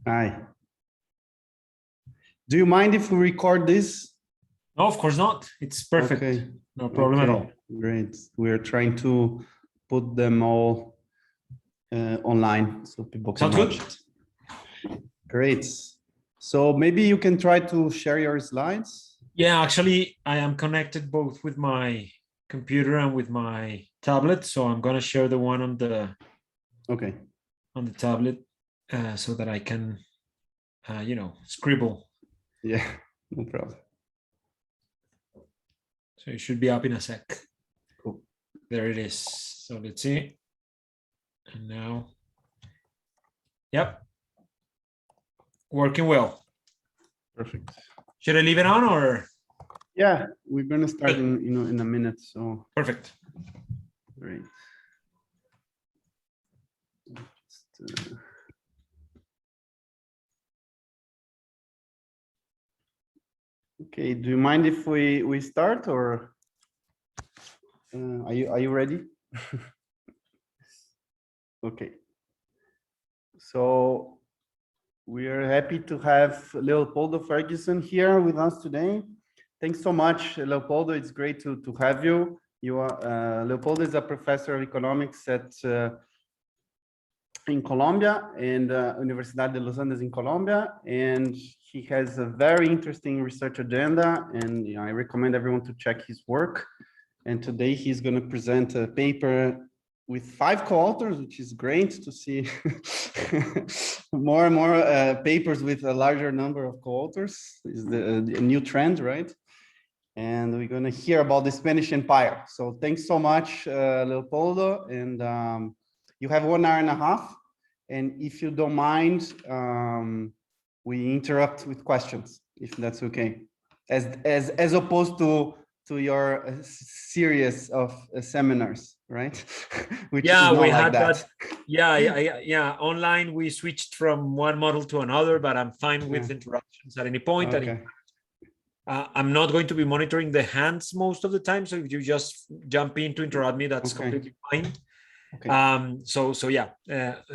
Hi. Do you mind if we record this? No, of course not. It's perfect. Okay. No problem at all. Great. We're trying to put them all online so people can Sounds watch it. Great. So maybe you can try to share your slides. Yeah, actually, I am connected both with my computer and with my tablet. So I'm going to share the one on the tablet so that I can, scribble. Yeah, no problem. So it should be up in a sec. Cool. There it is. So let's see. And now, yep, working well. Perfect. Should I leave it on or? Yeah, we're going to start in a minute. So perfect. Great. Okay, do you mind if we start, or are you ready? Okay. So we are happy to have Leopoldo Fergusson here with us today. Thanks so much, Leopoldo. It's great to have you. You are Leopoldo is a professor of economics at in Colombia, and Universidad de Los Andes in Colombia, and he has a very interesting research agenda, and I recommend everyone to check his work. And today he's going to present a paper with 5 co-authors, which is great to see more and more papers with a larger number of co-authors. Is a new trend, right? And we're going to hear about the Spanish Empire. So thanks so much, Leopoldo. And you have 1 hour and a half. And if you don't mind, we interrupt with questions, if that's okay. As opposed to your series of seminars, right? Which yeah, is we not had like that. Yeah. Online, we switched from one model to another, but I'm fine with interruptions at any point. Okay. I'm not going to be monitoring the hands most of the time. So if you just jump in to interrupt me, that's completely fine. Okay. So yeah,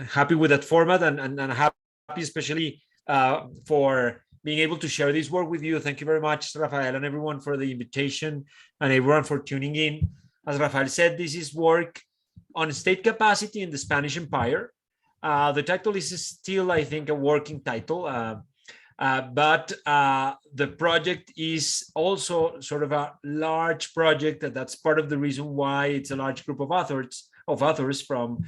happy with that format and happy especially for being able to share this work with you. Thank you very much, Rafael, and everyone for the invitation and everyone for tuning in. As Rafael said, this is work on state capacity in the Spanish Empire. The title is still, I think, a working title, but the project is also sort of a large project. That's part of the reason why it's a large group of authors from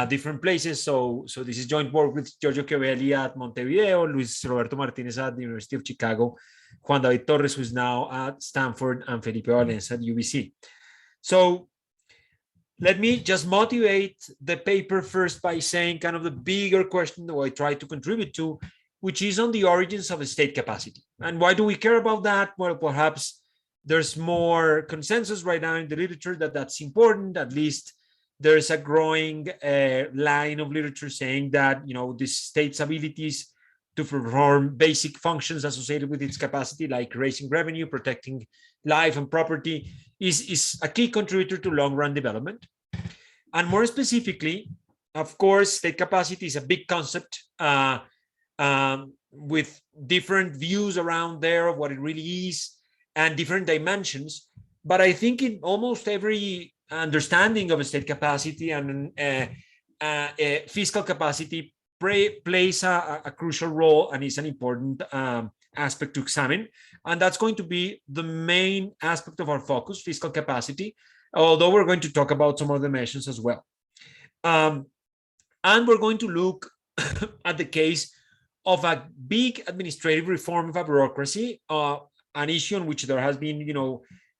different places. So this is joint work with Giorgio Chiovelli at Montevideo, Luis Roberto Martinez at the University of Chicago, Juan David Torres, who's now at Stanford, and Felipe Valencia at UBC. So let me just motivate the paper first by saying kind of the bigger question that I try to contribute to, which is on the origins of state capacity. And why do we care about that? Well, perhaps there's more consensus right now in the literature that that's important. At least there's a growing line of literature saying that, the state's abilities to perform basic functions associated with its capacity, like raising revenue, protecting life and property, is a key contributor to long-run development. And more specifically, of course, state capacity is a big concept with different views around there of what it really is and different dimensions. But I think in almost every understanding of a state capacity and fiscal capacity plays a crucial role and is an important aspect to examine. And that's going to be the main aspect of our focus, fiscal capacity, although we're going to talk about some other measures as well. And we're going to look at the case of a big administrative reform of a bureaucracy, an issue on which there has been,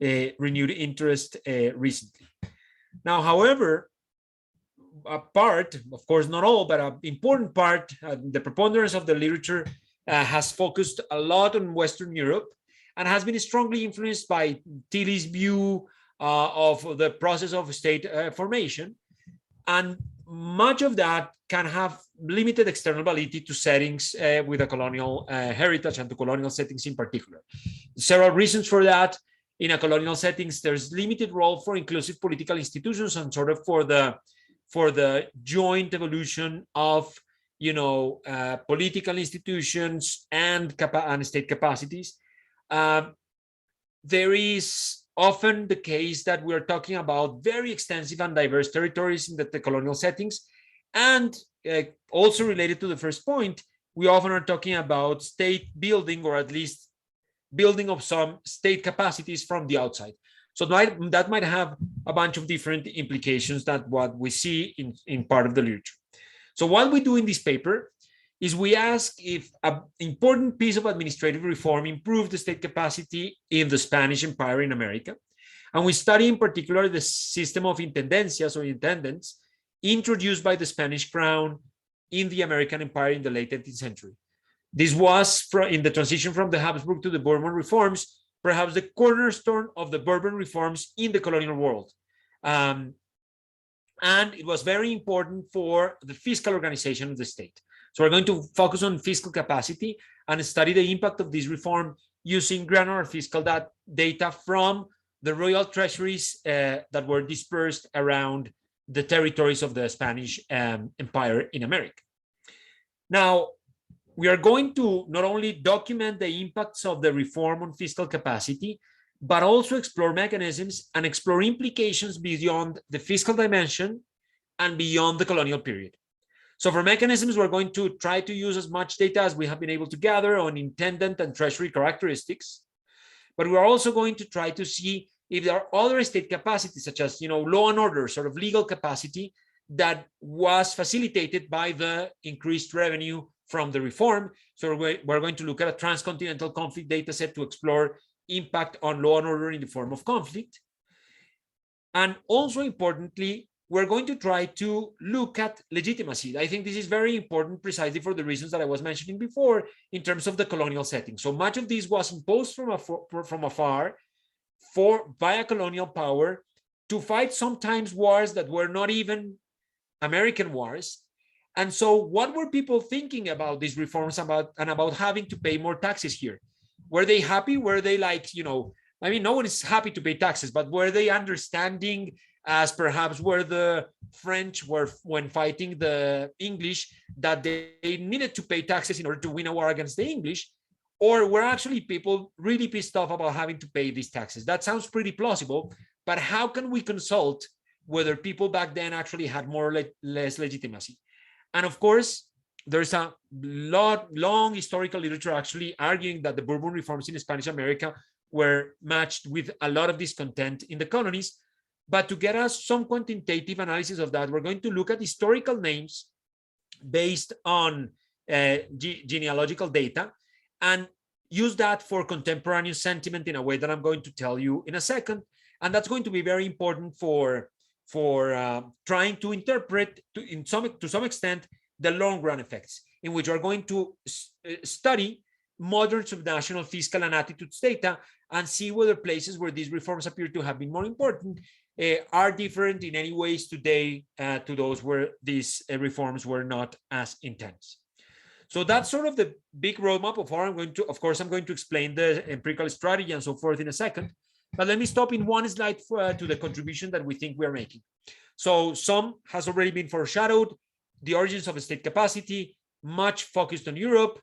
a renewed interest recently. Now, however, a part, of course, not all, but an important part, the preponderance of the literature has focused a lot on Western Europe and has been strongly influenced by Tilly's view of the process of state formation. And much of that can have limited external validity to settings with a colonial heritage and to colonial settings in particular. Several reasons for that. In a colonial settings, there's limited role for inclusive political institutions and sort of for the joint evolution of political institutions and state capacities. There is often the case that we're talking about very extensive and diverse territories in the colonial settings. And also related to the first point, we often are talking about state building, or at least building of some state capacities from the outside. So that might have a bunch of different implications that what we see in part of the literature. So what we do in this paper is we ask if an important piece of administrative reform improved the state capacity in the Spanish Empire in America. And we study in particular the system of intendencias or intendants introduced by the Spanish crown in the American Empire in the late 18th century. This was in the transition from the Habsburg to the Bourbon reforms, perhaps the cornerstone of the Bourbon reforms in the colonial world. And it was very important for the fiscal organization of the state. So we're going to focus on fiscal capacity and study the impact of this reform using granular fiscal data from the royal treasuries that were dispersed around the territories of the Spanish Empire in America. Now, we are going to not only document the impacts of the reform on fiscal capacity, but also explore mechanisms and explore implications beyond the fiscal dimension and beyond the colonial period. So for mechanisms, we're going to try to use as much data as we have been able to gather on intendant and treasury characteristics. But we're also going to try to see if there are other state capacities, such as law and order, sort of legal capacity, that was facilitated by the increased revenue from the reform. So we're going to look at a transcontinental conflict data set to explore impact on law and order in the form of conflict. And also importantly, we're going to try to look at legitimacy. I think this is very important precisely for the reasons that I was mentioning before in terms of the colonial setting. So much of this was imposed from afar via colonial power to fight sometimes wars that were not even American wars. And so what were people thinking about these reforms about having to pay more taxes here? Were they happy? Were they like, no one is happy to pay taxes, but were they understanding, as perhaps were the French were when fighting the English, that they needed to pay taxes in order to win a war against the English? Or were actually people really pissed off about having to pay these taxes? That sounds pretty plausible, but how can we consult whether people back then actually had more or less legitimacy? And of course, there's a long historical literature actually arguing that the Bourbon reforms in Spanish America were matched with a lot of discontent in the colonies. But to get us some quantitative analysis of that, we're going to look at historical names based on genealogical data and use that for contemporaneous sentiment in a way that I'm going to tell you in a second. And that's going to be very important for trying to interpret to some extent the long run effects, in which we're going to study modern subnational fiscal and attitudes data and see whether places where these reforms appear to have been more important are different in any ways today to those where these reforms were not as intense. So that's sort of the big roadmap of how I'm going to explain the empirical strategy and so forth in a second. But let me stop in one slide to the contribution that we think we're making. So some has already been foreshadowed: the origins of state capacity, much focused on Europe.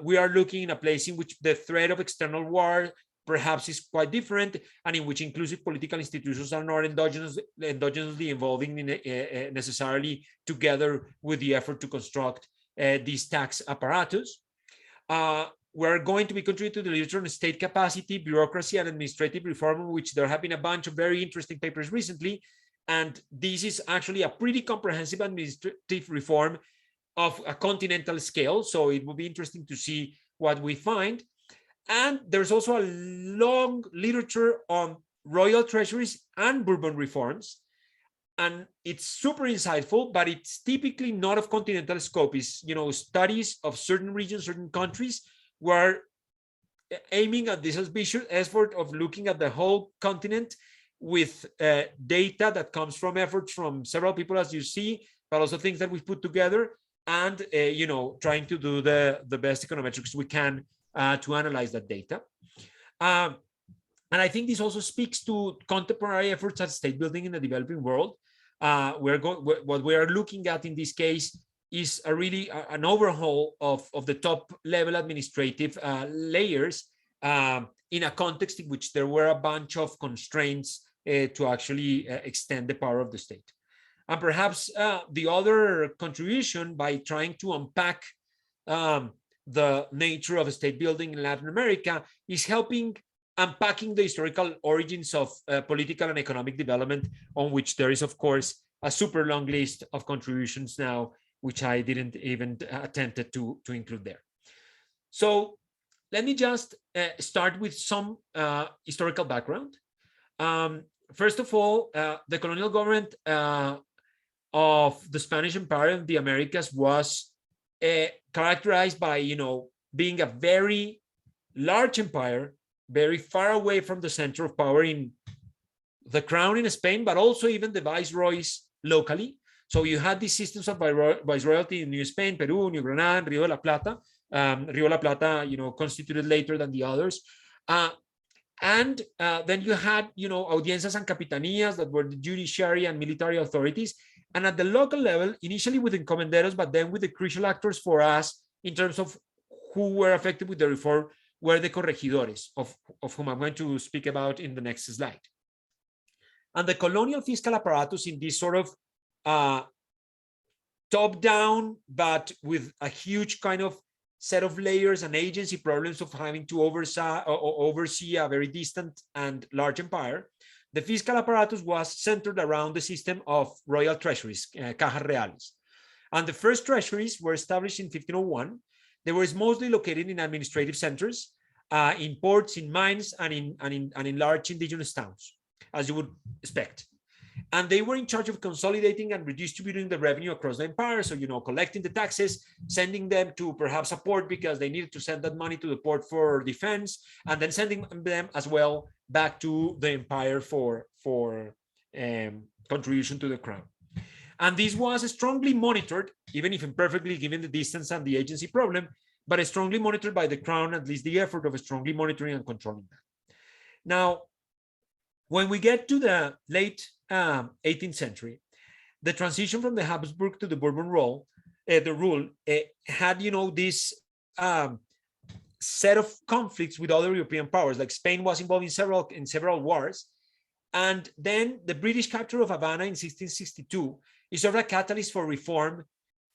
We are looking in a place in which the threat of external war perhaps is quite different, and in which inclusive political institutions are not endogenously evolving necessarily together with the effort to construct these tax apparatus. We're going to be contributing to the literature on state capacity, bureaucracy, and administrative reform, which there have been a bunch of very interesting papers recently. And this is actually a pretty comprehensive administrative reform of a continental scale. So it will be interesting to see what we find. And there's also a long literature on royal treasuries and Bourbon reforms. And it's super insightful, but it's typically not of continental scope. It's, studies of certain regions, certain countries, were aiming at this ambitious effort of looking at the whole continent with data that comes from efforts from several people, as you see, but also things that we've put together, and trying to do the best econometrics we can to analyze that data. And I think this also speaks to contemporary efforts at state building in the developing world. What we are looking at in this case is a really an overhaul of the top level administrative layers in a context in which there were a bunch of constraints to actually extend the power of the state. And perhaps the other contribution by trying to unpack the nature of state building in Latin America is helping unpacking the historical origins of political and economic development, on which there is, of course, a super long list of contributions now, which I didn't even attempt to include there. So let me just start with some historical background. First of all, the colonial government of the Spanish Empire in the Americas was characterized by, being a very large empire, very far away from the center of power in the crown in Spain, but also even the viceroys locally. So you had these systems of viceroyalty in New Spain, Peru, New Granada, and Rio de la Plata. Rio de la Plata, constituted later than the others. And then you had, audiencias and capitanías that were the judiciary and military authorities. And at the local level, initially with encomenderos, but then with the crucial actors for us in terms of who were affected with the reform were the corregidores, of whom I'm going to speak about in the next slide. And the colonial fiscal apparatus in this sort of top-down, but with a huge kind of set of layers and agency problems of having to oversee a very distant and large empire, the fiscal apparatus was centered around the system of royal treasuries, cajas reales. And the first treasuries were established in 1501. They were mostly located in administrative centers, in ports, in mines, and in large indigenous towns, as you would expect. And they were in charge of consolidating and redistributing the revenue across the empire. So, collecting the taxes, sending them to perhaps a port because they needed to send that money to the port for defense, and then sending them as well back to the empire for contribution to the crown. And this was strongly monitored, even if imperfectly given the distance and the agency problem, but strongly monitored by the crown, at least the effort of strongly monitoring and controlling that. Now, when we get to the late 18th century, the transition from the Habsburg to the Bourbon rule had, this set of conflicts with other European powers. Like Spain was involved in several wars, and then the British capture of Havana in 1662 is sort of a catalyst for reform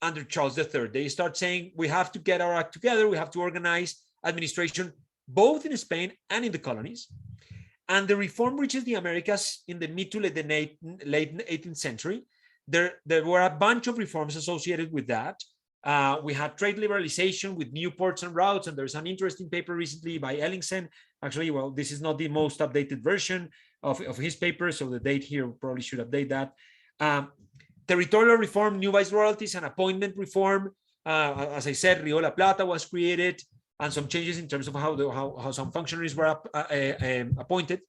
under Charles III. They start saying we have to get our act together. We have to organize administration both in Spain and in the colonies. And the reform reaches the Americas in the mid to late 18th century. There were a bunch of reforms associated with that. We had trade liberalization with new ports and routes, and there's an interesting paper recently by Ellingsen. Actually, well, this is not the most updated version of his paper, so the date here probably should update that. Territorial reform, new viceroyalties, and appointment reform. As I said, Rio de la Plata was created, and some changes in terms of how some functionaries were appointed.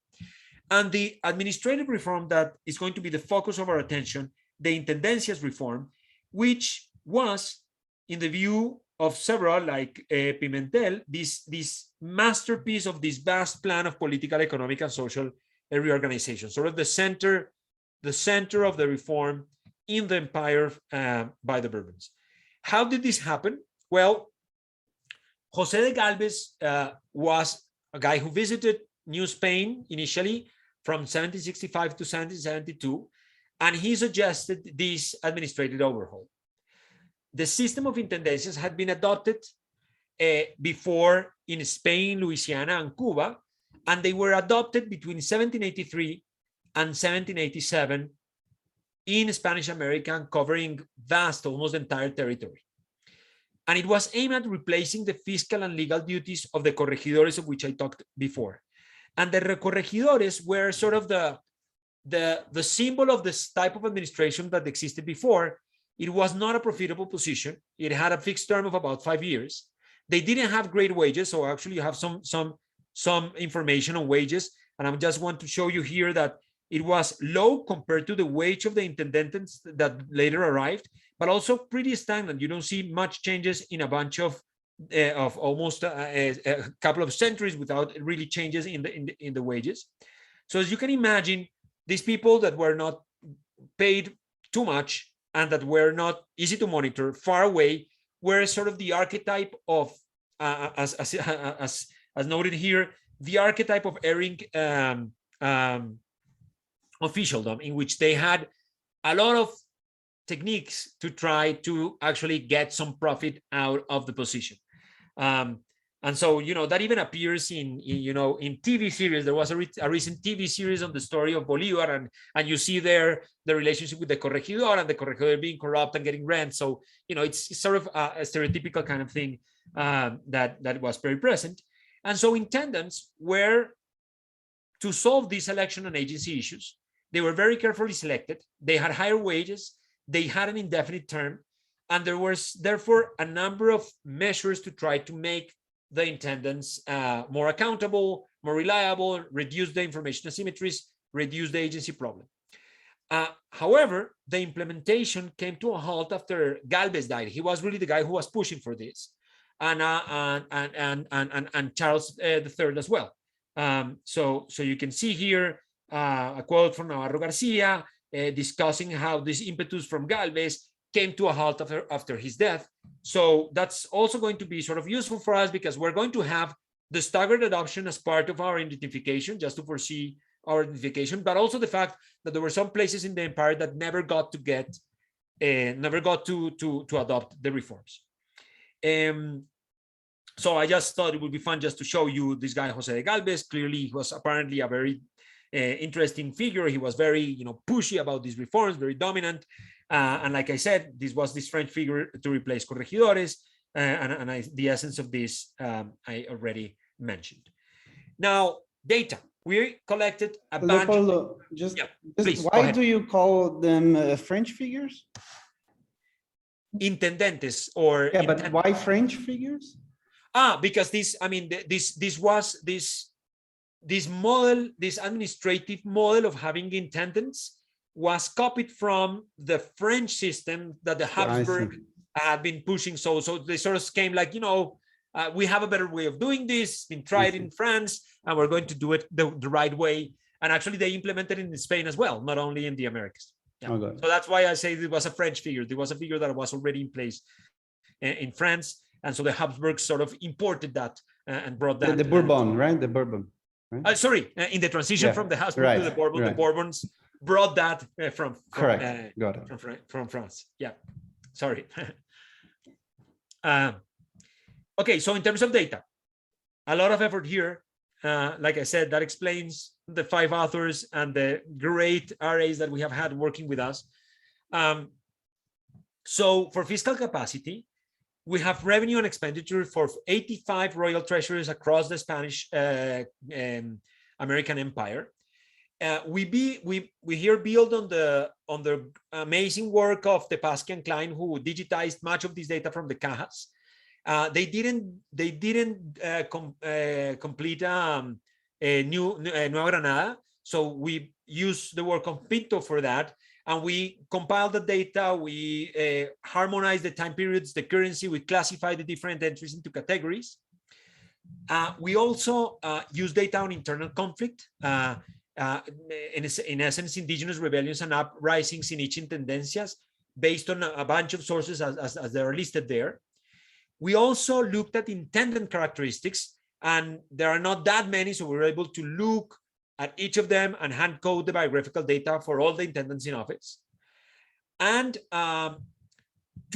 And the administrative reform that is going to be the focus of our attention, the Intendencies Reform, which was, in the view of several, like Pimentel, this masterpiece of this vast plan of political, economic, and social reorganization, sort of the center of the reform in the empire by the Bourbons. How did this happen? Well, José de Galvez was a guy who visited New Spain initially from 1765 to 1772, and he suggested this administrative overhaul. The system of intendencias had been adopted before in Spain, Louisiana, and Cuba, and they were adopted between 1783 and 1787 in Spanish America, covering vast, almost entire territory. And it was aimed at replacing the fiscal and legal duties of the corregidores, of which I talked before. And the corregidores were sort of the symbol of this type of administration that existed before. It was not a profitable position. It had a fixed term of about 5 years. They didn't have great wages, so actually you have some information on wages. And I just want to show you here that it was low compared to the wage of the intendentes that later arrived, but also pretty stagnant. You don't see much changes in a bunch of almost a couple of centuries without really changes in the wages. So as you can imagine, these people that were not paid too much and that were not easy to monitor, far away, were sort of the archetype of, as noted here, the archetype of erring officialdom, in which they had a lot of techniques to try to actually get some profit out of the position. And so, that even appears in TV series. There was a recent TV series on the story of Bolivar, and you see there the relationship with the corregidor, and the corregidor being corrupt and getting rent. So, it's sort of a stereotypical kind of thing that was very present. And so intendants were, to solve these election and agency issues, they were very carefully selected. They had higher wages. They had an indefinite term. And there was therefore a number of measures to try to make the intendants more accountable, more reliable, reduce the information asymmetries, reduce the agency problem. However, the implementation came to a halt after Galvez died. He was really the guy who was pushing for this, and Charles III as well. So you can see here a quote from Navarro Garcia discussing how this impetus from Galvez came to a halt after his death. So that's also going to be sort of useful for us, because we're going to have the staggered adoption as part of our identification, just to foresee our identification, but also the fact that there were some places in the empire that never got to adopt the reforms. So I just thought it would be fun just to show you this guy, Jose de Galvez. Clearly, he was apparently a very interesting figure. He was very, pushy about these reforms, very dominant. And like I said, this was this French figure to replace corregidores, the essence of this I already mentioned. Now, data. We collected a bunch. Leopoldo, why do you call them French figures? Intendentes, or but why French figures? Because this model, this administrative model of having intendants, was copied from the French system that the Habsburg had been pushing. So they sort of came like, we have a better way of doing this, been tried in France, and we're going to do it the right way. And actually they implemented it in Spain as well, not only in the Americas. Yeah. Okay. So that's why I say it was a French figure. There was a figure that was already in place in France. And so the Habsburgs sort of imported that and brought that. The Bourbon, right? The Bourbon. Right? In the transition from the Habsburg to the Bourbon, the Bourbons brought that from France. Yeah, sorry. Okay, so in terms of data, a lot of effort here. Like I said, that explains the 5 authors and the great RAs that we have had working with us. So for fiscal capacity, we have revenue and expenditure for 85 royal treasuries across the Spanish American Empire. We here build on the amazing work of the Pasky and Klein, who digitized much of this data from the cajas. They didn't complete Nueva Granada, so we use the work of Pinto for that, and we compile the data, we harmonize the time periods, the currency, we classify the different entries into categories. We also use data on internal conflict, in essence, indigenous rebellions and uprisings in each intendencias, based on a bunch of sources as they are listed there. We also looked at intendant characteristics, and there are not that many, so we were able to look at each of them and hand code the biographical data for all the intendants in office. And to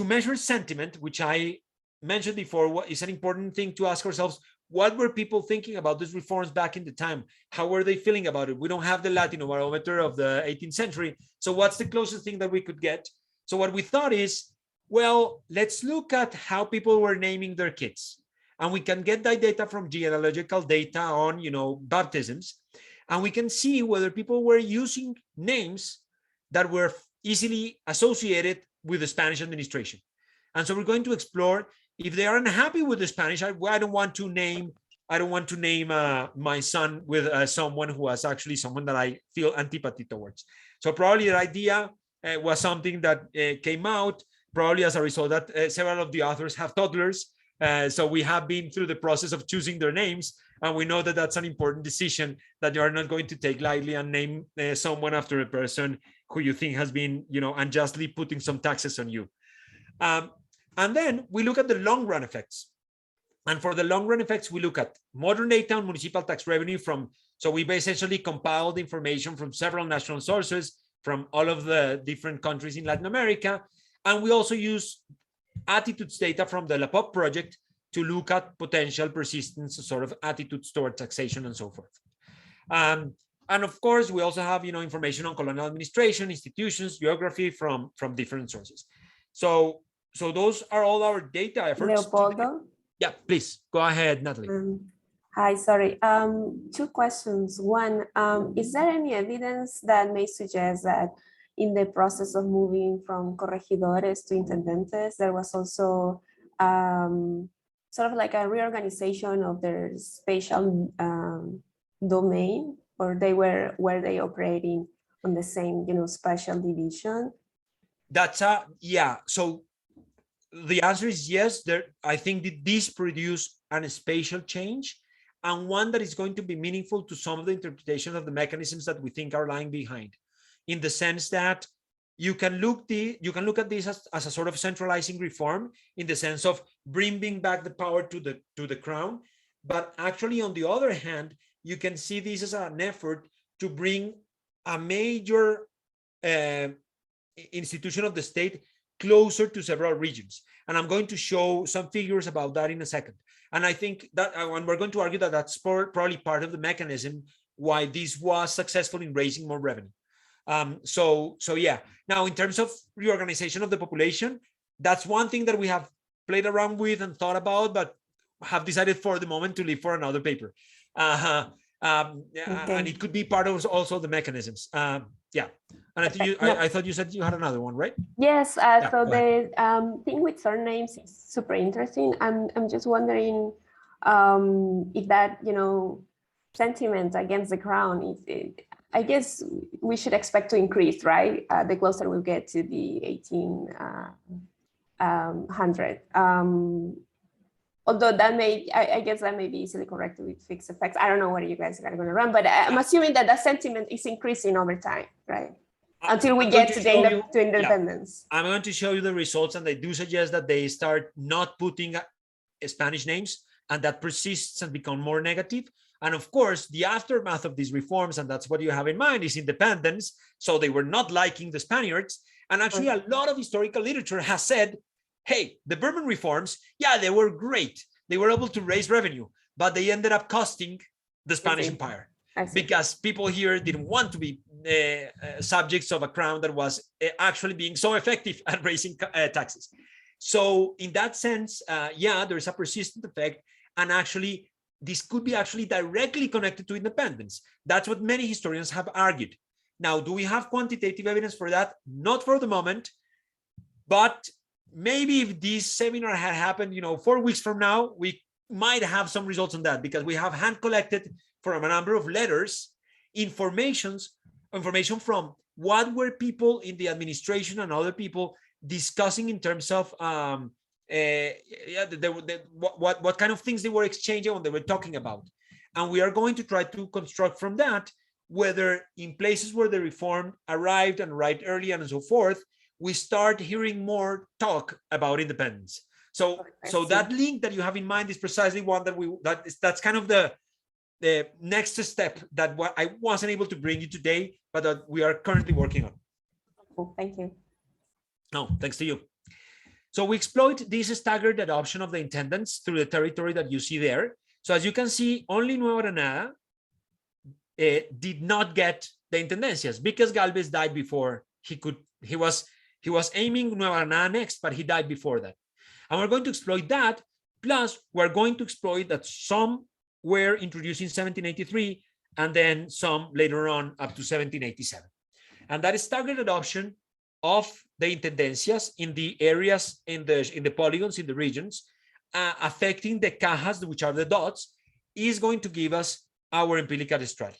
measure sentiment, which I mentioned before, is an important thing to ask ourselves. What were people thinking about these reforms back in the time? How were they feeling about it? We don't have the Latino barometer of the 18th century. So what's the closest thing that we could get? So what we thought is, well, let's look at how people were naming their kids. And we can get that data from genealogical data on, baptisms. And we can see whether people were using names that were easily associated with the Spanish administration. And so we're going to explore if they are unhappy with the Spanish. I don't want to name my son with someone who was actually someone that I feel antipathy towards. So probably the idea was something that came out probably as a result that several of the authors have toddlers. So we have been through the process of choosing their names, and we know that that's an important decision that you are not going to take lightly and name someone after a person who you think has been, unjustly putting some taxes on you. And then we look at the long run effects. And for the long run effects, we look at modern data on municipal tax revenue so we essentially compiled information from several national sources from all of the different countries in Latin America. And we also use attitudes data from the LAPOP project to look at potential persistence, sort of attitudes toward taxation and so forth. And of course, we also have, information on colonial administration, institutions, geography from different sources. So those are all our data efforts. Leopoldo? Yeah, please go ahead, Natalie. Hi, sorry. 2 questions. One, is there any evidence that may suggest that in the process of moving from corregidores to intendentes, there was also sort of like a reorganization of their spatial domain, or were they operating on the same, spatial division? Yeah. So the answer is yes. I think that this produced a spatial change, and one that is going to be meaningful to some of the interpretation of the mechanisms that we think are lying behind, in the sense that you can look at this as a sort of centralizing reform, in the sense of bringing back the power to the crown. But actually, on the other hand, you can see this as an effort to bring a major institution of the state closer to several regions. And I'm going to show some figures about that in a second. And I think that, and we're going to argue that that's probably part of the mechanism why this was successful in raising more revenue. So yeah. Now, in terms of reorganization of the population, that's one thing that we have played around with and thought about, but have decided for the moment to leave for another paper. Okay. And it could be part of also the mechanisms. Yeah. And I thought you said you had another one, right? Yes. So the thing with surnames is super interesting. I'm just wondering if that, sentiment against the crown, I guess we should expect to increase, right? The closer we get to the 1800. Although that I guess that may be easily corrected with fixed effects. I don't know what you guys are going to run, but I'm assuming that sentiment is increasing over time, right? Until we get to independence. Yeah. I'm going to show you the results, and they do suggest that they start not putting Spanish names, and that persists and become more negative. And of course, the aftermath of these reforms, and that's what you have in mind, is independence. So they were not liking the Spaniards. And actually, a lot of historical literature has said, hey, the Bourbon reforms, yeah, they were great. They were able to raise revenue, but they ended up costing the Spanish Empire, because people here didn't want to be subjects of a crown that was actually being so effective at raising taxes. So in that sense, yeah, there's a persistent effect. And actually, this could be actually directly connected to independence. That's what many historians have argued. Now, do we have quantitative evidence for that? Not for the moment, but maybe if this seminar had happened, 4 weeks from now, we might have some results on that, because we have hand collected from a number of letters, information from what were people in the administration and other people discussing in terms of what kind of things they were exchanging when they were talking about. And we are going to try to construct from that whether in places where the reform arrived and arrived early and so forth, we start hearing more talk about independence. So that link that you have in mind is precisely one that's kind of the next step that I wasn't able to bring you today, but that we are currently working on. Cool. Thank you. No, thanks to you. So we exploit this staggered adoption of the intendants through the territory that you see there. So as you can see, only Nueva Granada did not get the intendencias, because Galvez died before he was aiming Nueva Granada next, but he died before that. And we're going to exploit that. Plus, we're going to exploit that some were introduced in 1783, and then some later on up to 1787. And that is staggered adoption of the intendencias in the areas, in the polygons, in the regions, affecting the cajas, which are the dots, is going to give us our empirical strategy.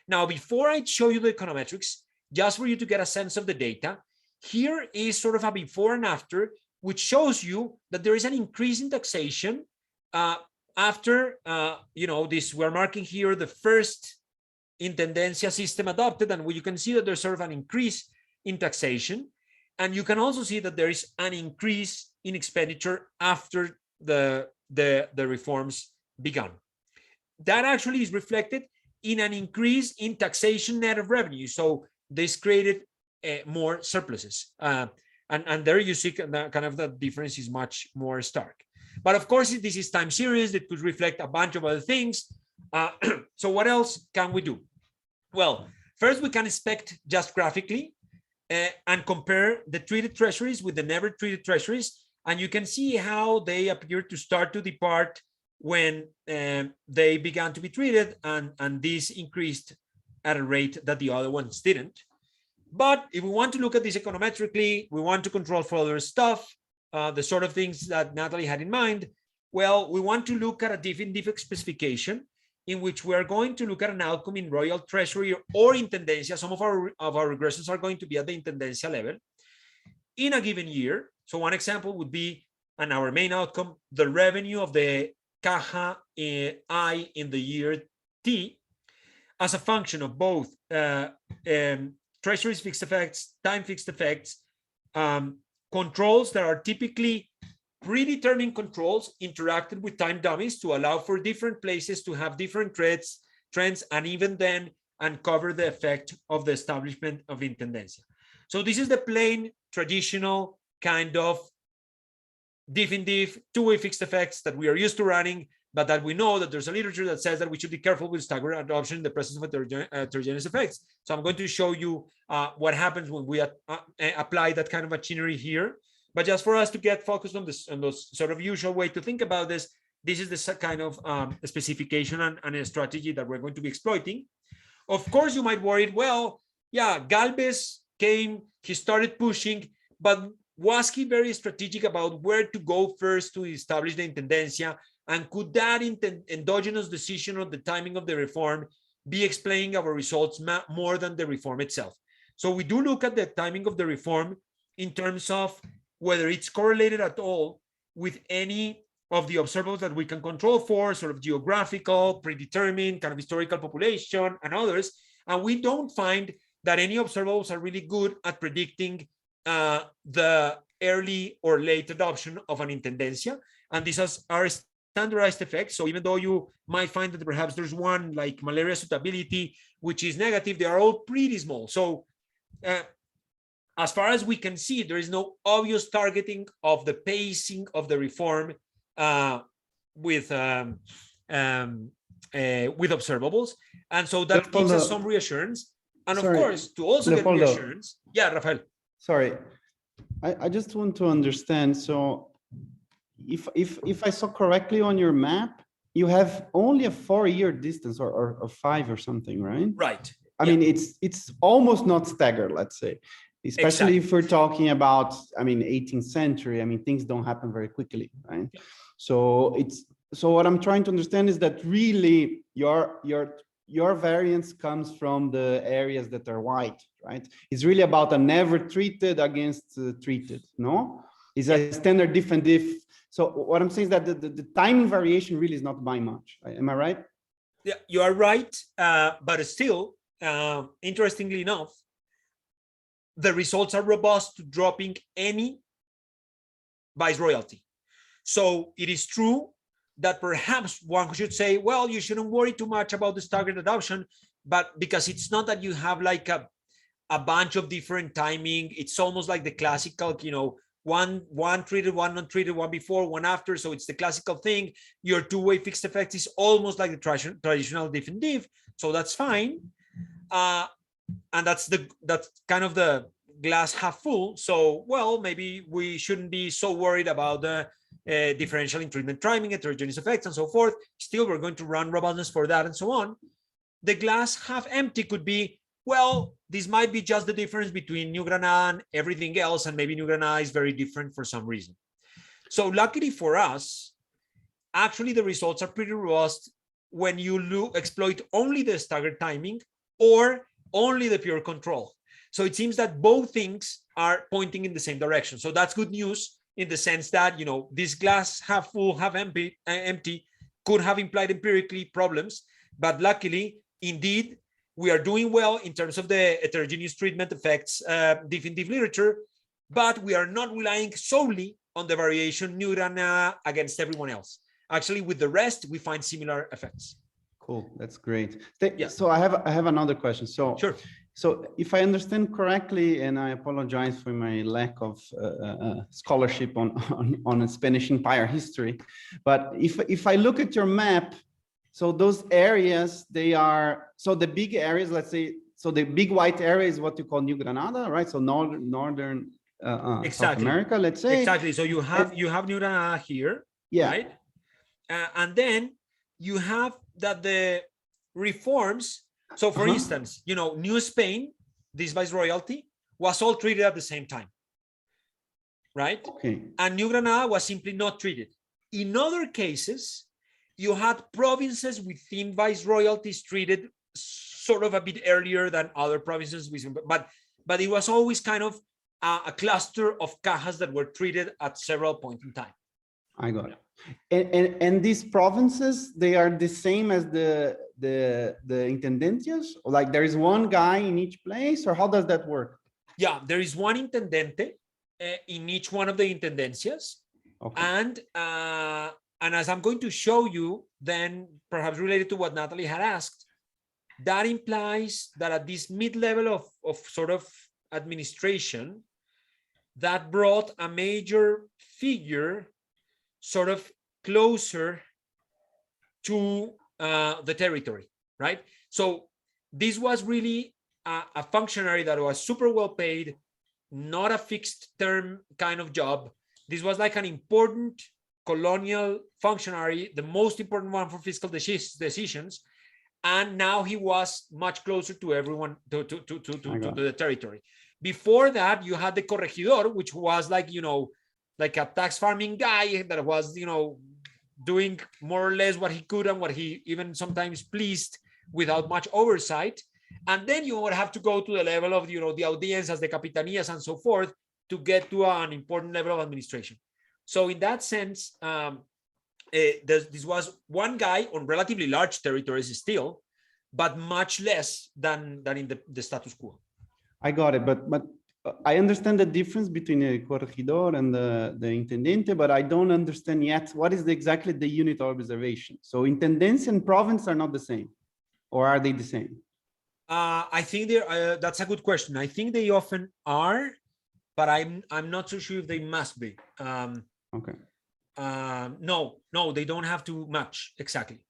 Now, before I show you the econometrics, just for you to get a sense of the data, here is sort of a before and after, which shows you that there is an increase in taxation after, this, we're marking here the first intendencia system adopted, and you can see that there's sort of an increase in taxation. And you can also see that there is an increase in expenditure after the reforms began. That actually is reflected in an increase in taxation net of revenue. So this created more surpluses. And there you see kind of the difference is much more stark. But of course, this is time series. It could reflect a bunch of other things. So what else can we do? Well, first we can inspect just graphically and compare the treated treasuries with the never treated treasuries. And you can see how they appear to start to depart when they began to be treated, and this increased at a rate that the other ones didn't. But if we want to look at this econometrically, we want to control for other stuff, the sort of things that Natalie had in mind. Well, we want to look at a defect specification in which we are going to look at an outcome in royal treasury or intendencia. Some of our regressions are going to be at the intendencia level in a given year. So one example would be, and our main outcome, the revenue of the caja I in the year T as a function of both treasuries fixed effects, time fixed effects, controls that are typically predetermined controls interacted with time dummies to allow for different places to have different trends, and even then uncover the effect of the establishment of intendencia. So this is the plain traditional kind of diff in diff, two-way fixed effects that we are used to running, but that we know that there's a literature that says that we should be careful with staggered adoption in the presence of heterogeneous effects. So I'm going to show you what happens when we apply that kind of machinery here. But just for us to get focused on this, on those sort of usual way to think about this, this is the kind of specification and a strategy that we're going to be exploiting. Of course, you might worry, well, yeah, Galvez came, he started pushing, but was he very strategic about where to go first to establish the intendencia? And could that endogenous decision on the timing of the reform be explaining our results more than the reform itself? So we do look at the timing of the reform in terms of whether it's correlated at all with any of the observables that we can control for, sort of geographical, predetermined, kind of historical population, and others. And we don't find that any observables are really good at predicting the early or late adoption of an intendencia. And these are standardized effects. So even though you might find that perhaps there's one like malaria suitability, which is negative, they are all pretty small. So as far as we can see, there is no obvious targeting of the pacing of the reform with observables. And so that gives us some reassurance. And of course, to also get reassurance. Yeah, Rafael. Sorry, I just want to understand. So if I saw correctly on your map, you have only a 4-year distance or 5 or something, right? Right. I mean, it's almost not staggered, let's say, especially if we're talking about, I mean, 18th century. I mean, things don't happen very quickly, right? Yeah. So what I'm trying to understand is that really your variance comes from the areas that are white, right? It's really about a never treated against treated, no? It's a standard diff and diff. So what I'm saying is that the timing variation really is not by much. Right? Am I right? Yeah, you are right. But still, interestingly enough, the results are robust to dropping any viceroyalty. So it is true that perhaps one should say, well, you shouldn't worry too much about the staggered adoption, but because it's not that you have like a bunch of different timing, it's almost like the classical, you know, one treated, one untreated, one before, one after. So it's the classical thing. Your two-way fixed effect is almost like the traditional diff and diff. So that's fine. And that's kind of the glass half full. So, well, maybe we shouldn't be so worried about the differential in treatment timing, heterogeneous effects, and so forth. Still, we're going to run robustness for that and so on. The glass half empty could be, well, this might be just the difference between New Granada and everything else, and maybe New Granada is very different for some reason. So luckily for us, actually the results are pretty robust when you exploit only the staggered timing or only the pure control. So it seems that both things are pointing in the same direction. So that's good news in the sense that, you know, this glass half full, half empty could have implied empirically problems, but luckily, indeed, we are doing well in terms of the heterogeneous treatment effects definitive literature, but we are not relying solely on the variation new Granada against everyone else. Actually, with the rest, we find similar effects. Cool, that's great. Yeah. So I have another question. So sure. So if I understand correctly, and I apologize for my lack of scholarship on Spanish Empire history, but if I look at your map, so those areas, they are, so the big areas, let's say, so the big white area is what you call New Granada, right? So northern exactly. South America, let's say. Exactly. So you have New Granada here, yeah. right? And then you have that the reforms. So for instance, you know, New Spain, this viceroyalty, was all treated at the same time, right? Okay. And New Granada was simply not treated. In other cases, you had provinces within viceroyalties treated sort of a bit earlier than other provinces, but it was always kind of a cluster of cajas that were treated at several points in time. I got it. And these provinces, they are the same as the intendencias? Like there is one guy in each place, or how does that work? Yeah, there is one intendente in each one of the intendencias. Okay. And as I'm going to show you, then perhaps related to what Natalie had asked, that implies that at this mid-level of sort of administration, that brought a major figure sort of closer to the territory, right? So this was really a functionary that was super well paid, not a fixed term kind of job. This was like an important colonial functionary, the most important one for fiscal decisions. And now he was much closer to everyone, to the territory. Before that, you had the corregidor, which was like, you know, like a tax farming guy that was, you know, doing more or less what he could and what he even sometimes pleased without much oversight. And then you would have to go to the level of, you know, the audiencias, the capitanías, and so forth to get to an important level of administration. So in that sense, this was one guy on relatively large territories still, but much less than in the status quo. I got it, but I understand the difference between the corregidor and the intendente, but I don't understand yet what is exactly the unit of observation. So intendencia and province are not the same, or are they the same? I think that's a good question. I think they often are, but I'm not so sure if they must be. Okay. No, they don't have to match exactly.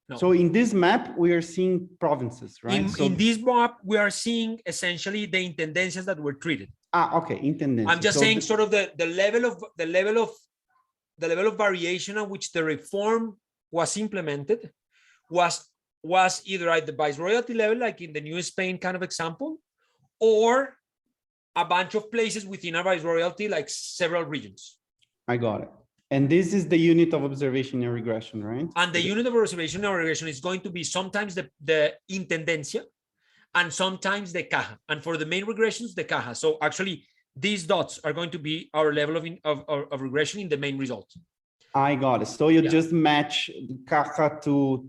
No. So in this map, we are seeing provinces, right? In this map, we are seeing essentially the intendencias that were treated. Okay, intendencias. I'm just saying sort of the level of variation on which the reform was implemented was either at the viceroyalty level, like in the New Spain kind of example, or a bunch of places within a viceroyalty, like several regions. I got it. And this is the unit of observation and regression, right? And the unit of observation and regression is going to be sometimes the intendencia and sometimes the caja. And for the main regressions, the caja. So actually, these dots are going to be our level of regression in the main result. I got it. So you just match caja to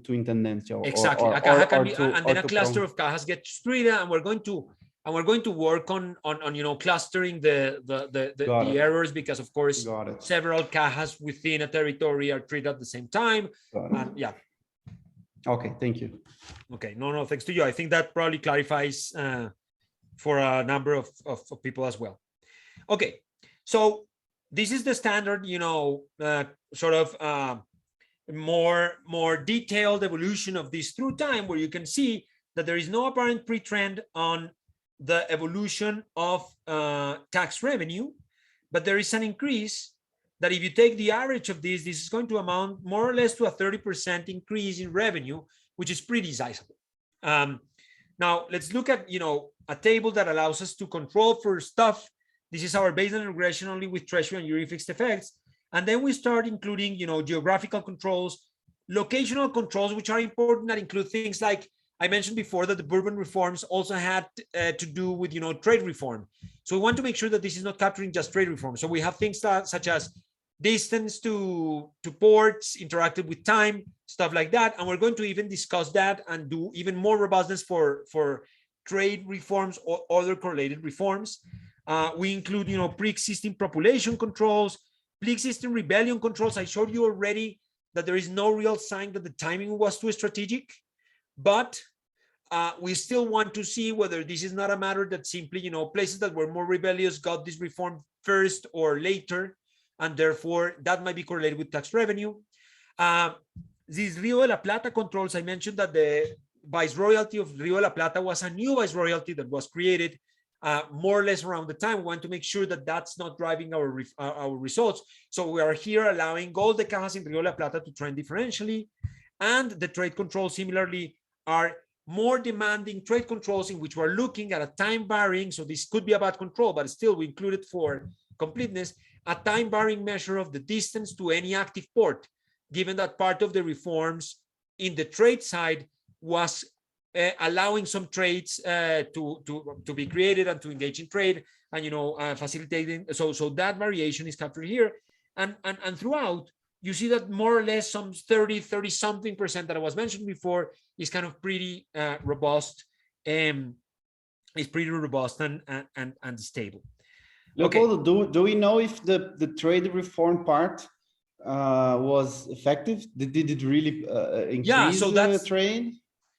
intendencia. Exactly. A caja can be, and then a cluster of cajas gets treated, and we're going to work on you know, clustering the errors, because of course several cajas within a territory are treated at the same time. And yeah. Okay, thank you. Okay, no, thanks to you. I think that probably clarifies for a number of people as well. Okay, so this is the standard, you know, sort of more detailed evolution of this through time, where you can see that there is no apparent pre-trend on the evolution of tax revenue, but there is an increase that if you take the average of this is going to amount more or less to a 30% increase in revenue, which is pretty sizable. Now let's look at, you know, a table that allows us to control for stuff. This is our baseline regression only with Treasury and Euro fixed effects. And then we start including, you know, geographical controls, locational controls, which are important, that include things like, I mentioned before that the Bourbon reforms also had to do with, you know, trade reform. So we want to make sure that this is not capturing just trade reform. So we have things such as distance to ports, interacted with time, stuff like that. And we're going to even discuss that and do even more robustness for trade reforms or other correlated reforms. We include, pre-existing population controls, pre-existing rebellion controls. I showed you already that there is no real sign that the timing was too strategic, but we still want to see whether this is not a matter that simply, places that were more rebellious got this reform first or later, and therefore that might be correlated with tax revenue. These Rio de la Plata controls, I mentioned that the viceroyalty of Rio de la Plata was a new viceroyalty that was created more or less around the time. We want to make sure that that's not driving our results. So we are here allowing all the cajas in Rio de la Plata to trend differentially, and the trade controls similarly are more demanding trade controls in which we're looking at a time varying. So this could be a bad control, but still we include it for completeness, a time varying measure of the distance to any active port, given that part of the reforms in the trade side was allowing some trades to be created and to engage in trade, and facilitating. So that variation is captured here, and throughout you see that more or less some 30 something percent that I was mentioned before is kind of pretty robust. Is pretty robust and stable. Leopoldo, do we know if the trade reform part was effective? Did it really increase the trade?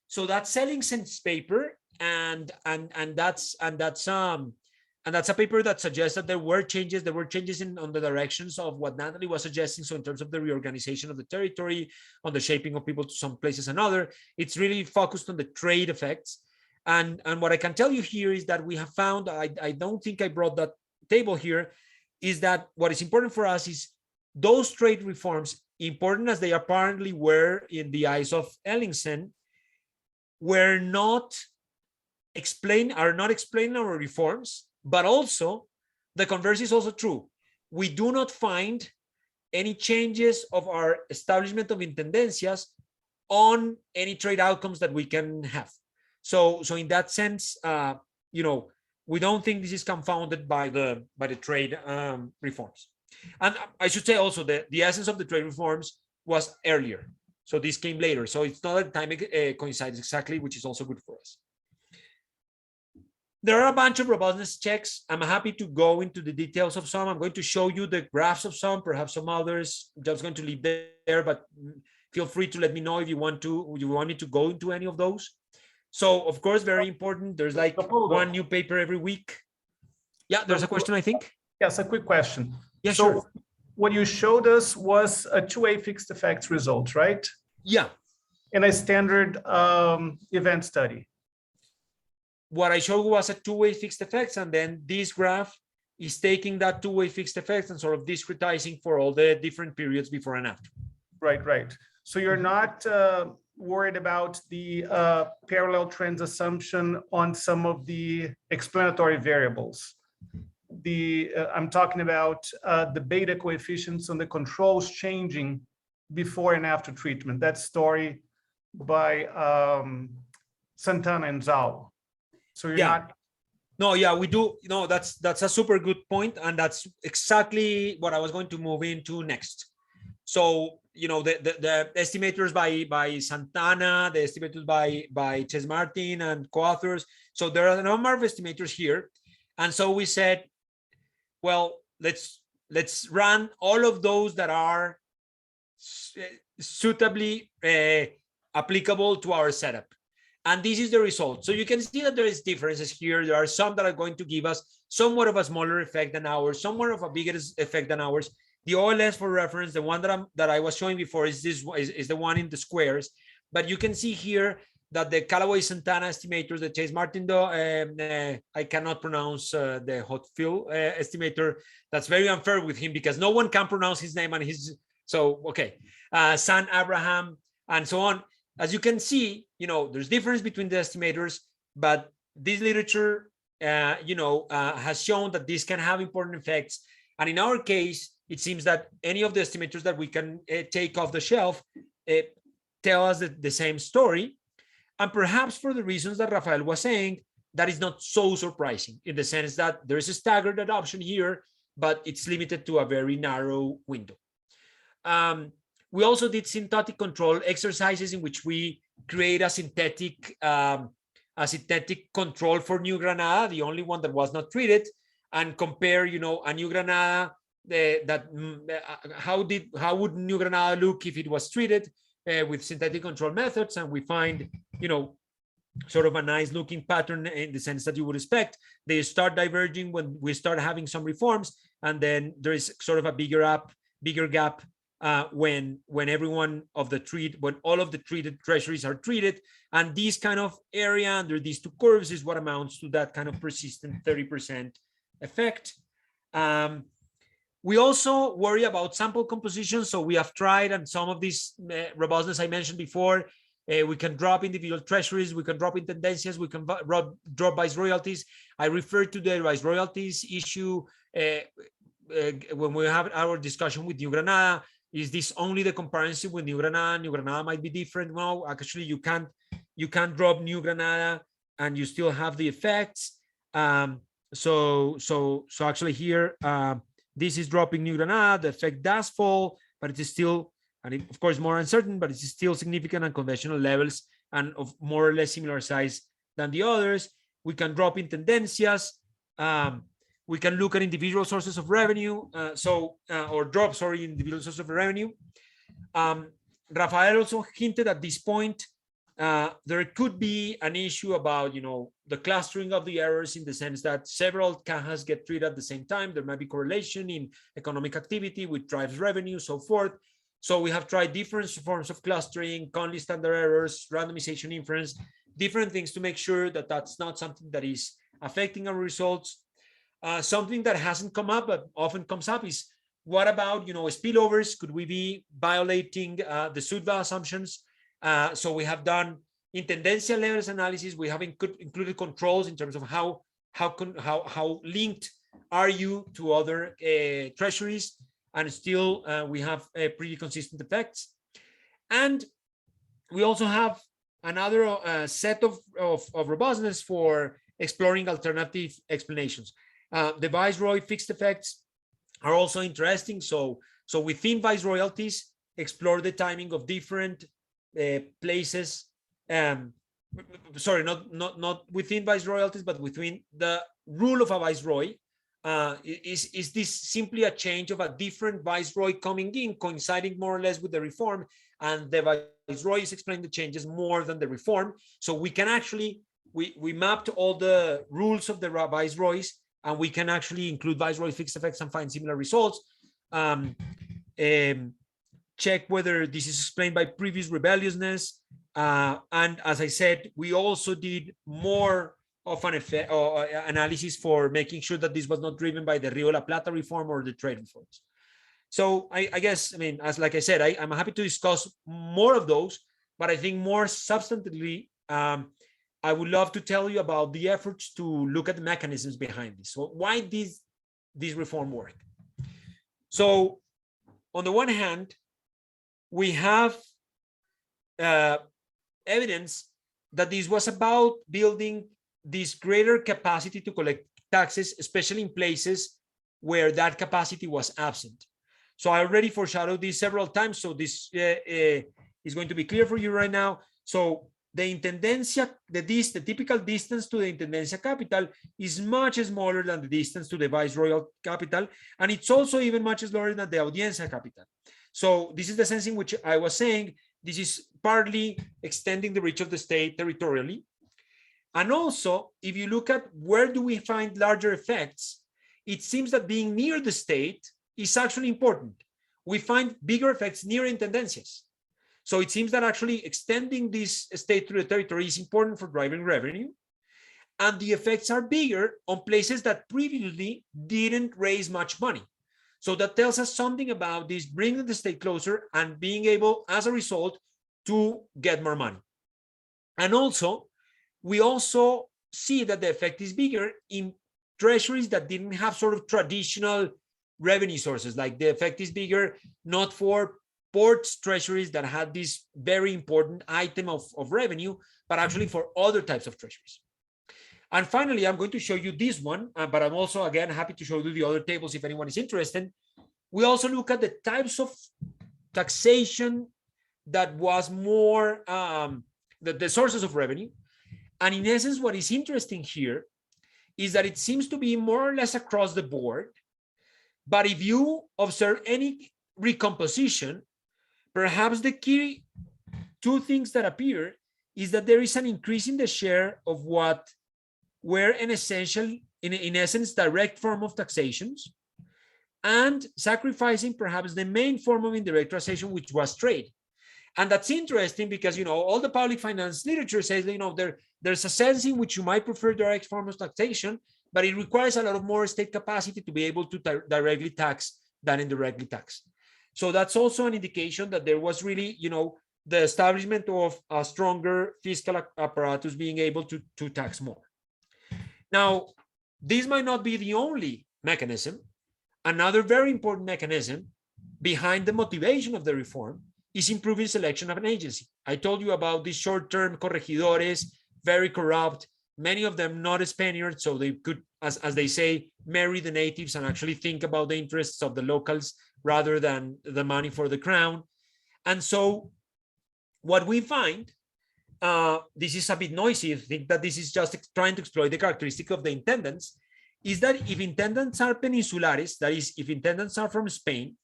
So that's selling sense paper, and that's a paper that suggests that there were changes. There were changes on the directions of what Natalie was suggesting. So in terms of the reorganization of the territory, on the shaping of people to some places and other, it's really focused on the trade effects. And what I can tell you here is that we have found, I don't think I brought that table here, is that what is important for us is those trade reforms, important as they apparently were in the eyes of Ellingsen, are not explaining our reforms, but also the converse is also true. We do not find any changes of our establishment of intendencias on any trade outcomes that we can have. So in that sense, we don't think this is confounded by the trade reforms. And I should say also that the essence of the trade reforms was earlier. So this came later. So it's not that time coincides exactly, which is also good for us. There are a bunch of robustness checks. I'm happy to go into the details of some. I'm going to show you the graphs of some, perhaps some others. I'm just going to leave there, but feel free to let me know if you want me to go into any of those. So of course, very important. There's like one new paper every week. Yeah, there's a question, I think. Yes, a quick question. Yeah, so sure. What you showed us was a two-way fixed effects result, right? Yeah. In a standard event study. What I showed was a two-way fixed effects, and then this graph is taking that two-way fixed effects and sort of discretizing for all the different periods before and after. Right. So you're not worried about the parallel trends assumption on some of the explanatory variables. I'm talking about the beta coefficients on the controls changing before and after treatment. That story by Santana and Zhao. So you're not. No, yeah, we do. No, that's a super good point, and that's exactly what I was going to move into next. So the estimators by Santana, the estimators by Ches Martin and co-authors. So there are a number of estimators here, and so we said, well, let's run all of those that are suitably applicable to our setup. And this is the result. So you can see that there is differences here. There are some that are going to give us somewhat of a smaller effect than ours, somewhat of a bigger effect than ours. The OLS, for reference, the one that I was showing before is the one in the squares. But you can see here that the Callaway Santana estimators, the Chase Martin, I cannot pronounce the Hotfield estimator. That's very unfair with him because no one can pronounce his name, and San Abraham and so on. As you can see, there's difference between the estimators, but this literature, has shown that this can have important effects. And in our case, it seems that any of the estimators that we can take off the shelf tell us the same story. And perhaps for the reasons that Rafael was saying, that is not so surprising in the sense that there is a staggered adoption here but it's limited to a very narrow window. We also did synthetic control exercises in which we create a synthetic control for New Granada, the only one that was not treated, and compare, you know, a New Granada how would New Granada look if it was treated with synthetic control methods, and we find, you know, sort of a nice looking pattern in the sense that you would expect. They start diverging when we start having some reforms, and then there is sort of a bigger gap when all of the treated treasuries are treated, and this kind of area under these two curves is what amounts to that kind of persistent 30% effect. We also worry about sample composition, so we have tried, and some of these robustness I mentioned before. We can drop individual treasuries, we can drop intendencias, we can drop vice royalties. I refer to the vice royalties issue when we have our discussion with New Granada. Is this only the comparison with New Granada? New Granada might be different. No, actually, you can't drop New Granada and you still have the effects. So actually here, this is dropping New Granada. The effect does fall, but it is still, and it, of course, more uncertain, but it's still significant on conventional levels and of more or less similar size than the others. We can drop intendencias. We can look at individual sources of revenue, or drop, sorry, individual sources of revenue. Rafael also hinted at this point, there could be an issue about, you know, the clustering of the errors, in the sense that several cajas get treated at the same time. There might be correlation in economic activity, which drives revenue, so forth. So we have tried different forms of clustering, Conley standard errors, randomization inference, different things to make sure that that's not something that is affecting our results. Something that hasn't come up but often comes up is, what about, you know, spillovers? Could we be violating the SUDVA assumptions? So we have done intendencia levels analysis. We have included controls in terms of how linked are you to other treasuries, and still we have pretty consistent effects. And we also have another set of robustness for exploring alternative explanations. The viceroy fixed effects are also interesting. So within vice royalties, explore the timing of different places. Sorry, not within vice royalties, but within the rule of a viceroy. Is this simply a change of a different viceroy coming in, coinciding more or less with the reform, and the viceroy is explaining the changes more than the reform? So we can actually, we mapped all the rules of the viceroys, and we can actually include viceroy fixed effects and find similar results. Check whether this is explained by previous rebelliousness. And as I said, we also did more of an effect or analysis for making sure that this was not driven by the Rio de la Plata reform or the trade reforms. So I guess, I mean, like I said, I'm happy to discuss more of those, but I think more substantively, I would love to tell you about the efforts to look at the mechanisms behind this. So why this reform work? So on the one hand, we have evidence that this was about building this greater capacity to collect taxes, especially in places where that capacity was absent. So I already foreshadowed this several times, so this is going to be clear for you right now. So the intendencia, the typical distance to the intendencia capital is much smaller than the distance to the viceroyal capital, and it's also even much smaller than the audiencia capital. So this is the sense in which I was saying this is partly extending the reach of the state territorially. And also, if you look at where do we find larger effects, it seems that being near the state is actually important. We find bigger effects near intendencias. So it seems that actually extending this state to the territory is important for driving revenue. And the effects are bigger on places that previously didn't raise much money. So that tells us something about this bringing the state closer and being able, as a result, to get more money. And also, we also see that the effect is bigger in treasuries that didn't have sort of traditional revenue sources. Like the effect is bigger, not for ports treasuries that had this very important item of revenue, but actually for other types of treasuries. And finally, I'm going to show you this one, but I'm also, again, happy to show you the other tables if anyone is interested. We also look at the types of taxation that was more, the sources of revenue. And in essence, what is interesting here is that it seems to be more or less across the board. But if you observe any recomposition, perhaps the key two things that appear is that there is an increase in the share of what were an essential, in essence, direct form of taxations, and sacrificing perhaps the main form of indirect taxation, which was trade. And that's interesting because, you know, all the public finance literature says, you know, there's a sense in which you might prefer direct form of taxation, but it requires a lot of more state capacity to be able to directly tax than indirectly tax. So that's also an indication that there was really, you know, the establishment of a stronger fiscal apparatus being able to tax more. Now, this might not be the only mechanism. Another very important mechanism behind the motivation of the reform is improving selection of an agency. I told you about these short-term corregidores, very corrupt, many of them not Spaniards, so they could, as they say, marry the natives and actually think about the interests of the locals rather than the money for the crown. And so what we find, this is a bit noisy, I think that this is just trying to exploit the characteristic of the intendants, is that if intendants are peninsulares, that is, if intendants are from Spain,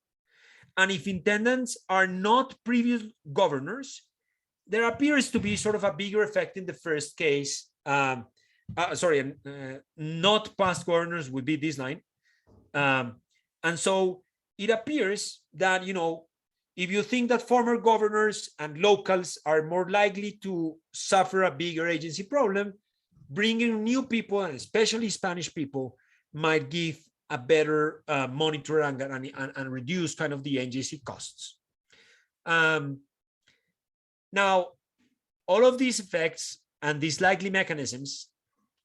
and if intendants are not previous governors, there appears to be sort of a bigger effect in the first case. Not past governors would be this line. And so it appears that, you know, if you think that former governors and locals are more likely to suffer a bigger agency problem, bringing new people, and especially Spanish people, might give a better monitor and reduce kind of the agency costs. Now, all of these effects and these likely mechanisms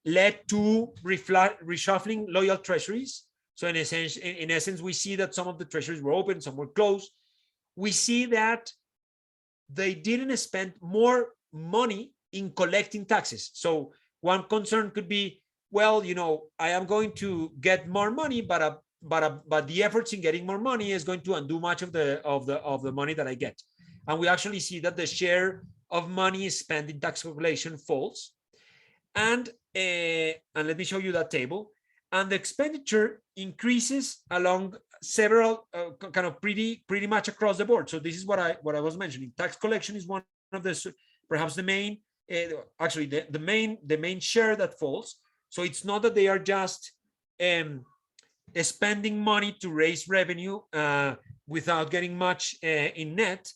led to reshuffling loyal treasuries. So in essence, we see that some of the treasuries were open, some were closed. We see that they didn't spend more money in collecting taxes. So one concern could be, well, you know, I am going to get more money, but the efforts in getting more money is going to undo much of the money that I get. And we actually see that the share of money spent in tax calculation falls. And let me show you that table. And the expenditure increases along several kind of pretty much across the board. So this is what I was mentioning. Tax collection is one of the, perhaps the main, actually the main share that falls. So it's not that they are just spending money to raise revenue without getting much in net.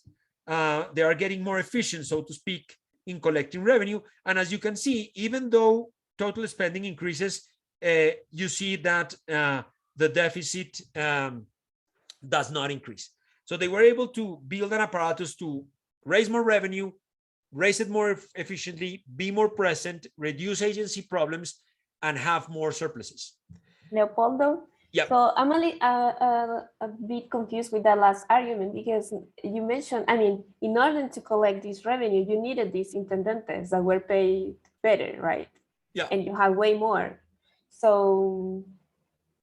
They are getting more efficient, so to speak, in collecting revenue. And as you can see, even though total spending increases, you see that the deficit does not increase. So they were able to build an apparatus to raise more revenue, raise it more efficiently, be more present, reduce agency problems, and have more surpluses. Leopoldo? Yeah. So I'm a bit confused with that last argument, because you mentioned, I mean, in order to collect this revenue, you needed these intendentes that were paid better, right? Yeah. And you have way more. So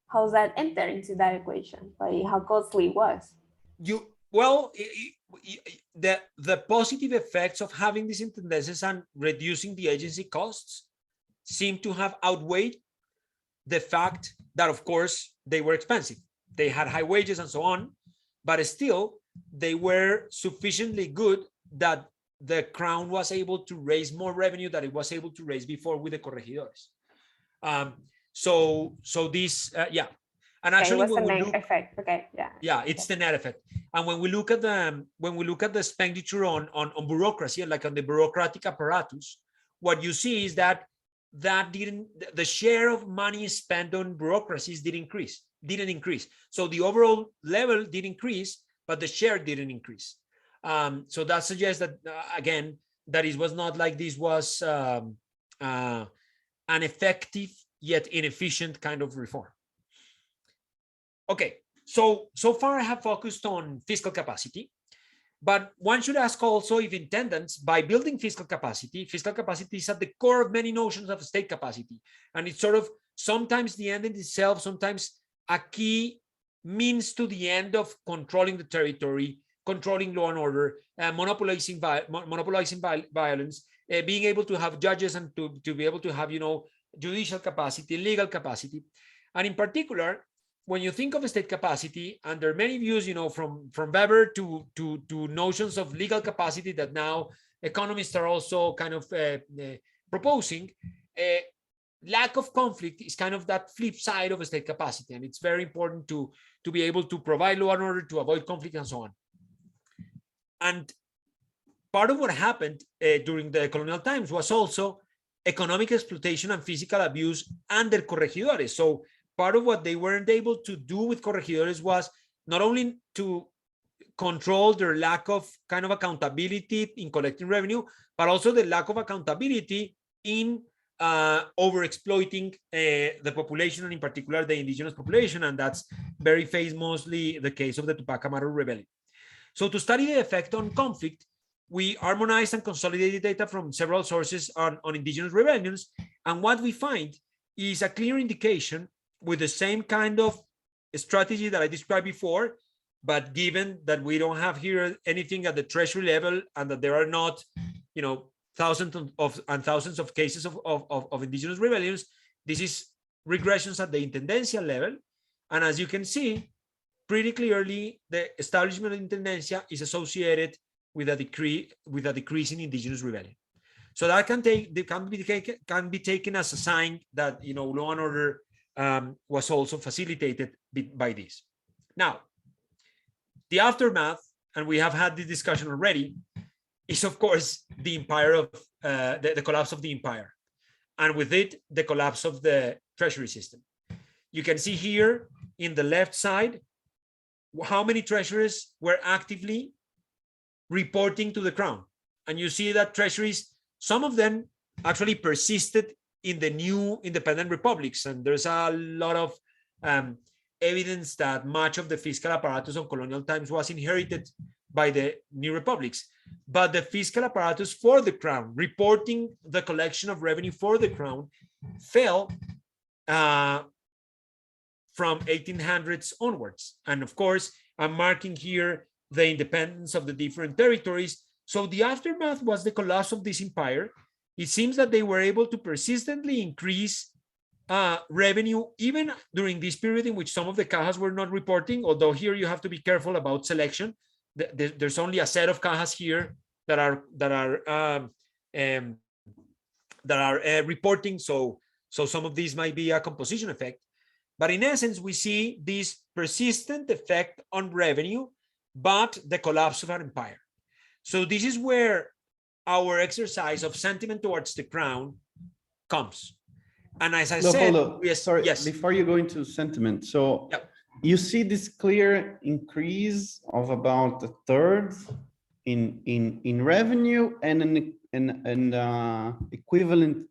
how's that enter into that equation? Like how costly it was? The positive effects of having these intendences and reducing the agency costs seem to have outweighed the fact that, of course, they were expensive. They had high wages and so on, but still they were sufficiently good that the crown was able to raise more revenue than it was able to raise before with the corregidores. So this, yeah. And actually, when we look, effect. Okay, yeah. Yeah, it's the net effect. And when we look at the expenditure on bureaucracy, like on the bureaucratic apparatus, what you see is that the share of money spent on bureaucracies didn't increase. So the overall level did increase, but the share didn't increase. So that suggests that again, that it was not like this was an effective yet inefficient kind of reform. Okay, so far I have focused on fiscal capacity. But one should ask also if intendants, by building fiscal capacity is at the core of many notions of state capacity. And it's sort of sometimes the end in itself, sometimes a key means to the end of controlling the territory, controlling law and order, monopolizing violence, being able to have judges and to be able to have, judicial capacity, legal capacity. And in particular, when you think of state capacity, and there are many views, from Weber to notions of legal capacity that now economists are also kind of proposing, lack of conflict is kind of that flip side of state capacity. And it's very important to be able to provide law and order, to avoid conflict and so on. And part of what happened during the colonial times was also economic exploitation and physical abuse under corregidores. So part of what they weren't able to do with corregidores was not only to control their lack of kind of accountability in collecting revenue, but also the lack of accountability in over-exploiting the population, and in particular the indigenous population. And that's very famously the case of the Tupac Amaru rebellion. So to study the effect on conflict, we harmonized and consolidated data from several sources on indigenous rebellions. And what we find is a clear indication with the same kind of strategy that I described before, but given that we don't have here anything at the Treasury level, and that there are not, thousands of cases of indigenous rebellions, this is regressions at the intendencia level. And as you can see, pretty clearly, the establishment of intendencia is associated with a decrease in indigenous rebellion. So that can be taken as a sign that law and order was also facilitated by this. Now, the aftermath, and we have had this discussion already, is of course the empire of the collapse of the empire, and with it the collapse of the treasury system. You can see here in the left side how many treasuries were actively reporting to the crown, and you see that treasuries, some of them actually persisted in the new independent republics, and there's a lot of evidence that much of the fiscal apparatus of colonial times was inherited by the new republics. But the fiscal apparatus for the crown, reporting the collection of revenue for the crown, fell from 1800s onwards. And of course, I'm marking here the independence of the different territories. So the aftermath was the collapse of this empire. It seems that they were able to persistently increase revenue even during this period in which some of the cajas were not reporting, although here you have to be careful about selection. There's only a set of cajas here that are reporting, so some of these might be a composition effect. But in essence, we see this persistent effect on revenue, but the collapse of an empire. So this is where our exercise of sentiment towards the crown comes. And as I said, yes. Before you go into sentiment, so yep. You see this clear increase of about a third in revenue and an equivalent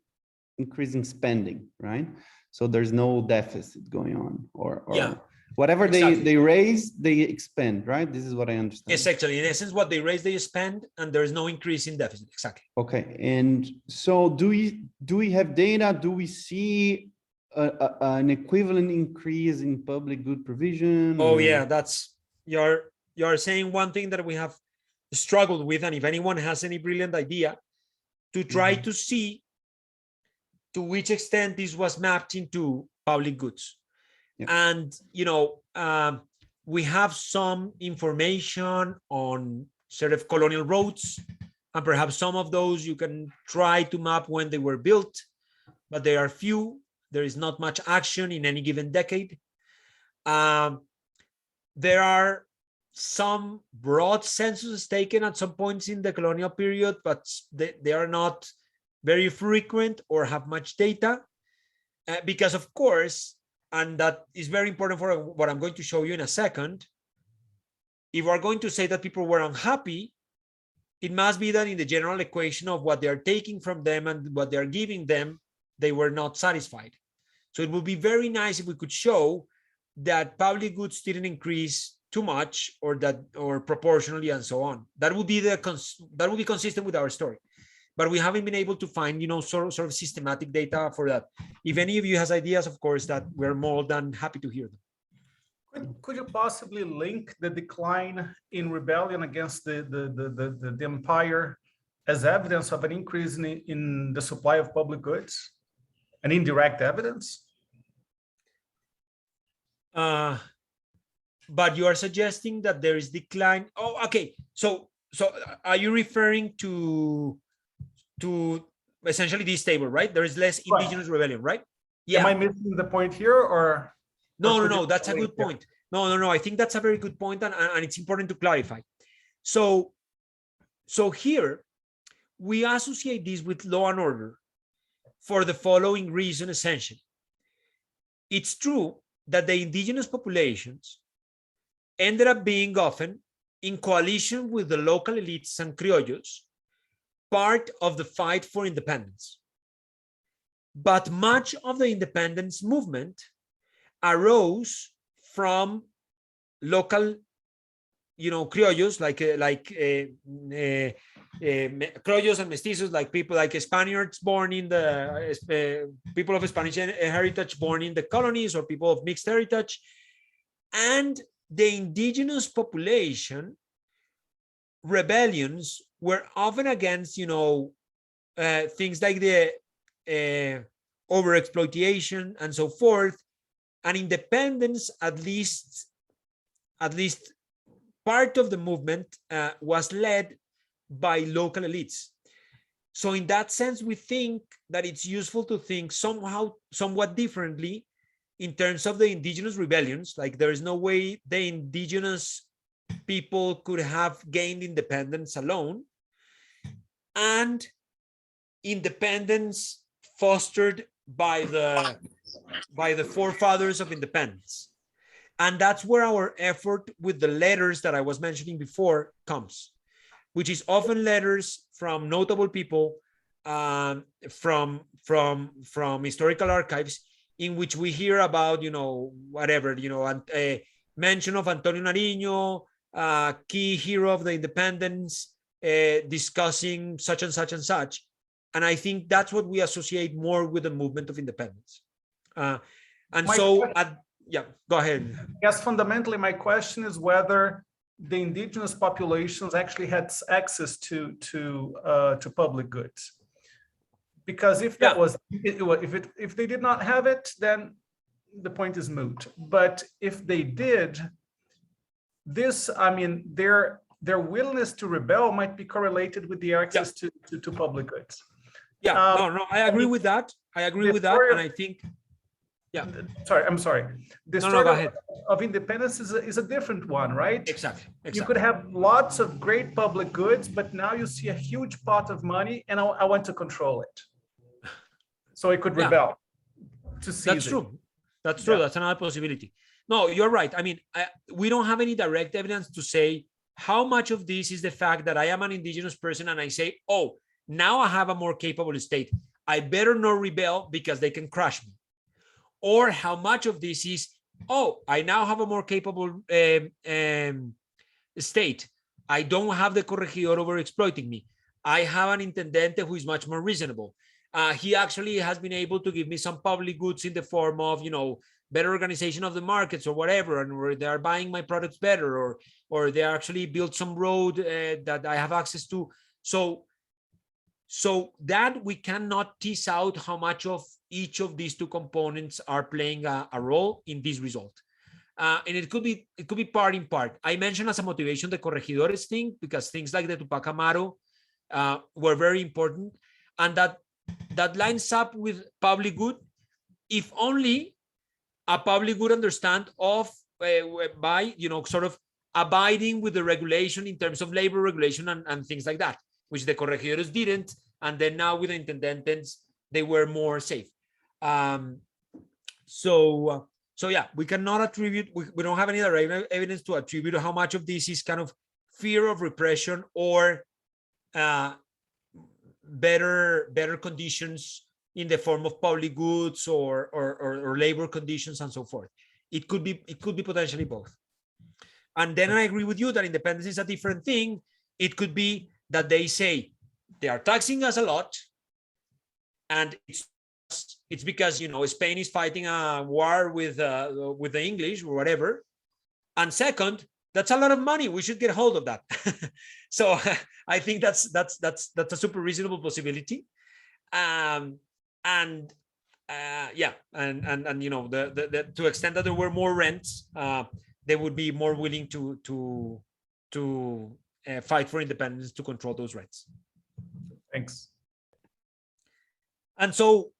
increase in spending, right? So there's no deficit going on, or yeah. Whatever exactly. they raise, they expend, right? This is what I understand. Yes, actually, in essence, what they raise, they spend, and there's no increase in deficit. Exactly. Okay, and so do we have data? Do we see an equivalent increase in public good provision? Oh yeah, that's you're saying one thing that we have struggled with, and if anyone has any brilliant idea, to try to see to which extent this was mapped into public goods. Yeah. And we have some information on sort of colonial roads, and perhaps some of those you can try to map when they were built, but there are few. There is not much action in any given decade. There are some broad censuses taken at some points in the colonial period, but they are not very frequent or have much data, because of course, and that is very important for what I'm going to show you in a second, if we're going to say that people were unhappy, it must be that in the general equation of what they are taking from them and what they are giving them, they were not satisfied. So it would be very nice if we could show that public goods didn't increase too much or proportionally and so on. That would be consistent with our story. But we haven't been able to find, sort of systematic data for that. If any of you has ideas, of course, that we're more than happy to hear them. Could you possibly link the decline in rebellion against the empire as evidence of an increase in the supply of public goods? An indirect evidence? But you are suggesting that there is decline. Oh, okay. So are you referring to essentially this table, right? There is less indigenous rebellion, right? Yeah. Am I missing the point here, or? No, that's a good point. No, I think that's a very good point, and it's important to clarify. So here we associate this with law and order for the following reason, essentially. It's true that the indigenous populations ended up being often in coalition with the local elites and criollos, part of the fight for independence. But much of the independence movement arose from local, criollos, criollos and mestizos, like people like Spaniards born in the people of Spanish heritage born in the colonies, or people of mixed heritage, and the indigenous population rebellions were often against, things like the overexploitation and so forth. And independence, at least part of the movement, was led by local elites. So in that sense, we think that it's useful to think somewhat differently in terms of the indigenous rebellions. Like, there is no way the indigenous people could have gained independence alone, and independence fostered by the forefathers of independence. And that's where our effort with the letters that I was mentioning before comes, which is often letters from notable people, from historical archives, in which we hear about, a mention of Antonio Nariño, key hero of the independence, discussing such and such and such. And I think that's what we associate more with the movement of independence. Go ahead. Yes, fundamentally, my question is whether the indigenous populations actually had access to public goods. Because if that was, if they did not have it, then the point is moot. But if they did, their willingness to rebel might be correlated with the access to public goods. I agree with that. And I think, I'm sorry. The story of independence is a different one, right? Exactly. You could have lots of great public goods, but now you see a huge pot of money, and I want to control it. So it could rebel to seize it. That's true. That's another possibility. No, you're right. I mean, we don't have any direct evidence to say how much of this is the fact that I am an indigenous person and I say, oh, now I have a more capable state, I better not rebel because they can crush me. Or how much of this is, oh, I now have a more capable state. I don't have the corregidor over exploiting me. I have an intendente who is much more reasonable. He actually has been able to give me some public goods in the form of, better organization of the markets or whatever, and where they are buying my products better, or they actually built some road that I have access to. So that we cannot tease out how much of each of these two components are playing a role in this result. And it could be part in part. I mentioned as a motivation the corregidores thing, because things like the Tupac Amaro were very important, and that lines up with public good, if only a public good understand of by sort of abiding with the regulation in terms of labor regulation and things like that, which the corregidores didn't, and then now with the intendentes they were more safe. So we cannot attribute, we don't have any direct evidence to attribute how much of this is kind of fear of repression or better conditions in the form of public goods or labor conditions and so forth. It could be potentially both. And then I agree with you that independence is a different thing. It could be that they say they are taxing us a lot, and it's because, you know, Spain is fighting a war with the English or whatever. And second, that's a lot of money. We should get hold of that. So I think that's a super reasonable possibility. Yeah, and you know, the to extent that there were more rents, they would be more willing to fight for independence to control those rents. Thanks. And so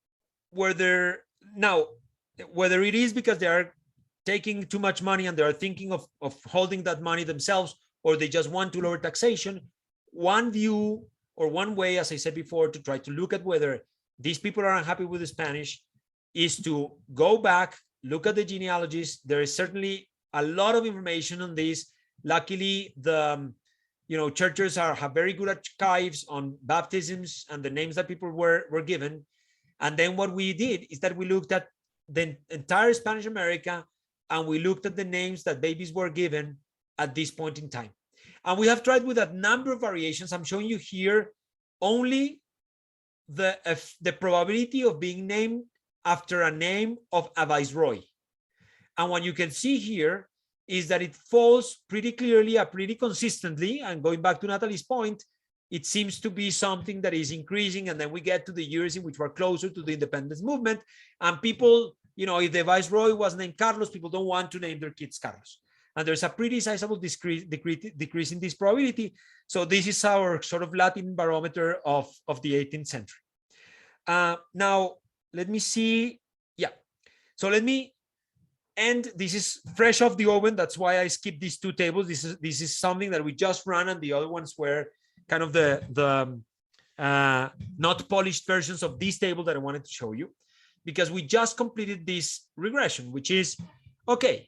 whether it is because they are taking too much money and they are thinking of holding that money themselves, or they just want to lower taxation, one view or one way, as I said before, to try to look at whether these people are unhappy with the Spanish is to go back, look at the genealogies. There is certainly a lot of information on this. Luckily, the churches have very good archives on baptisms and the names that people were given. And then what we did is that we looked at the entire Spanish America, and we looked at the names that babies were given at this point in time. And we have tried with a number of variations. I'm showing you here only the probability of being named after a name of a viceroy. And what you can see here is that it falls pretty clearly, pretty consistently. And going back to Natalie's point, it seems to be something that is increasing. And then we get to the years in which we're closer to the independence movement. And people, if the viceroy was named Carlos, people don't want to name their kids Carlos. And there's a pretty sizable decrease in this probability. So this is our sort of Latin barometer of the 18th century. Now, let me see. Yeah. So let me end. This is fresh off the oven. That's why I skipped these two tables. This is something that we just ran, and the other ones were kind of the not polished versions of this table that I wanted to show you, because we just completed this regression, which is okay.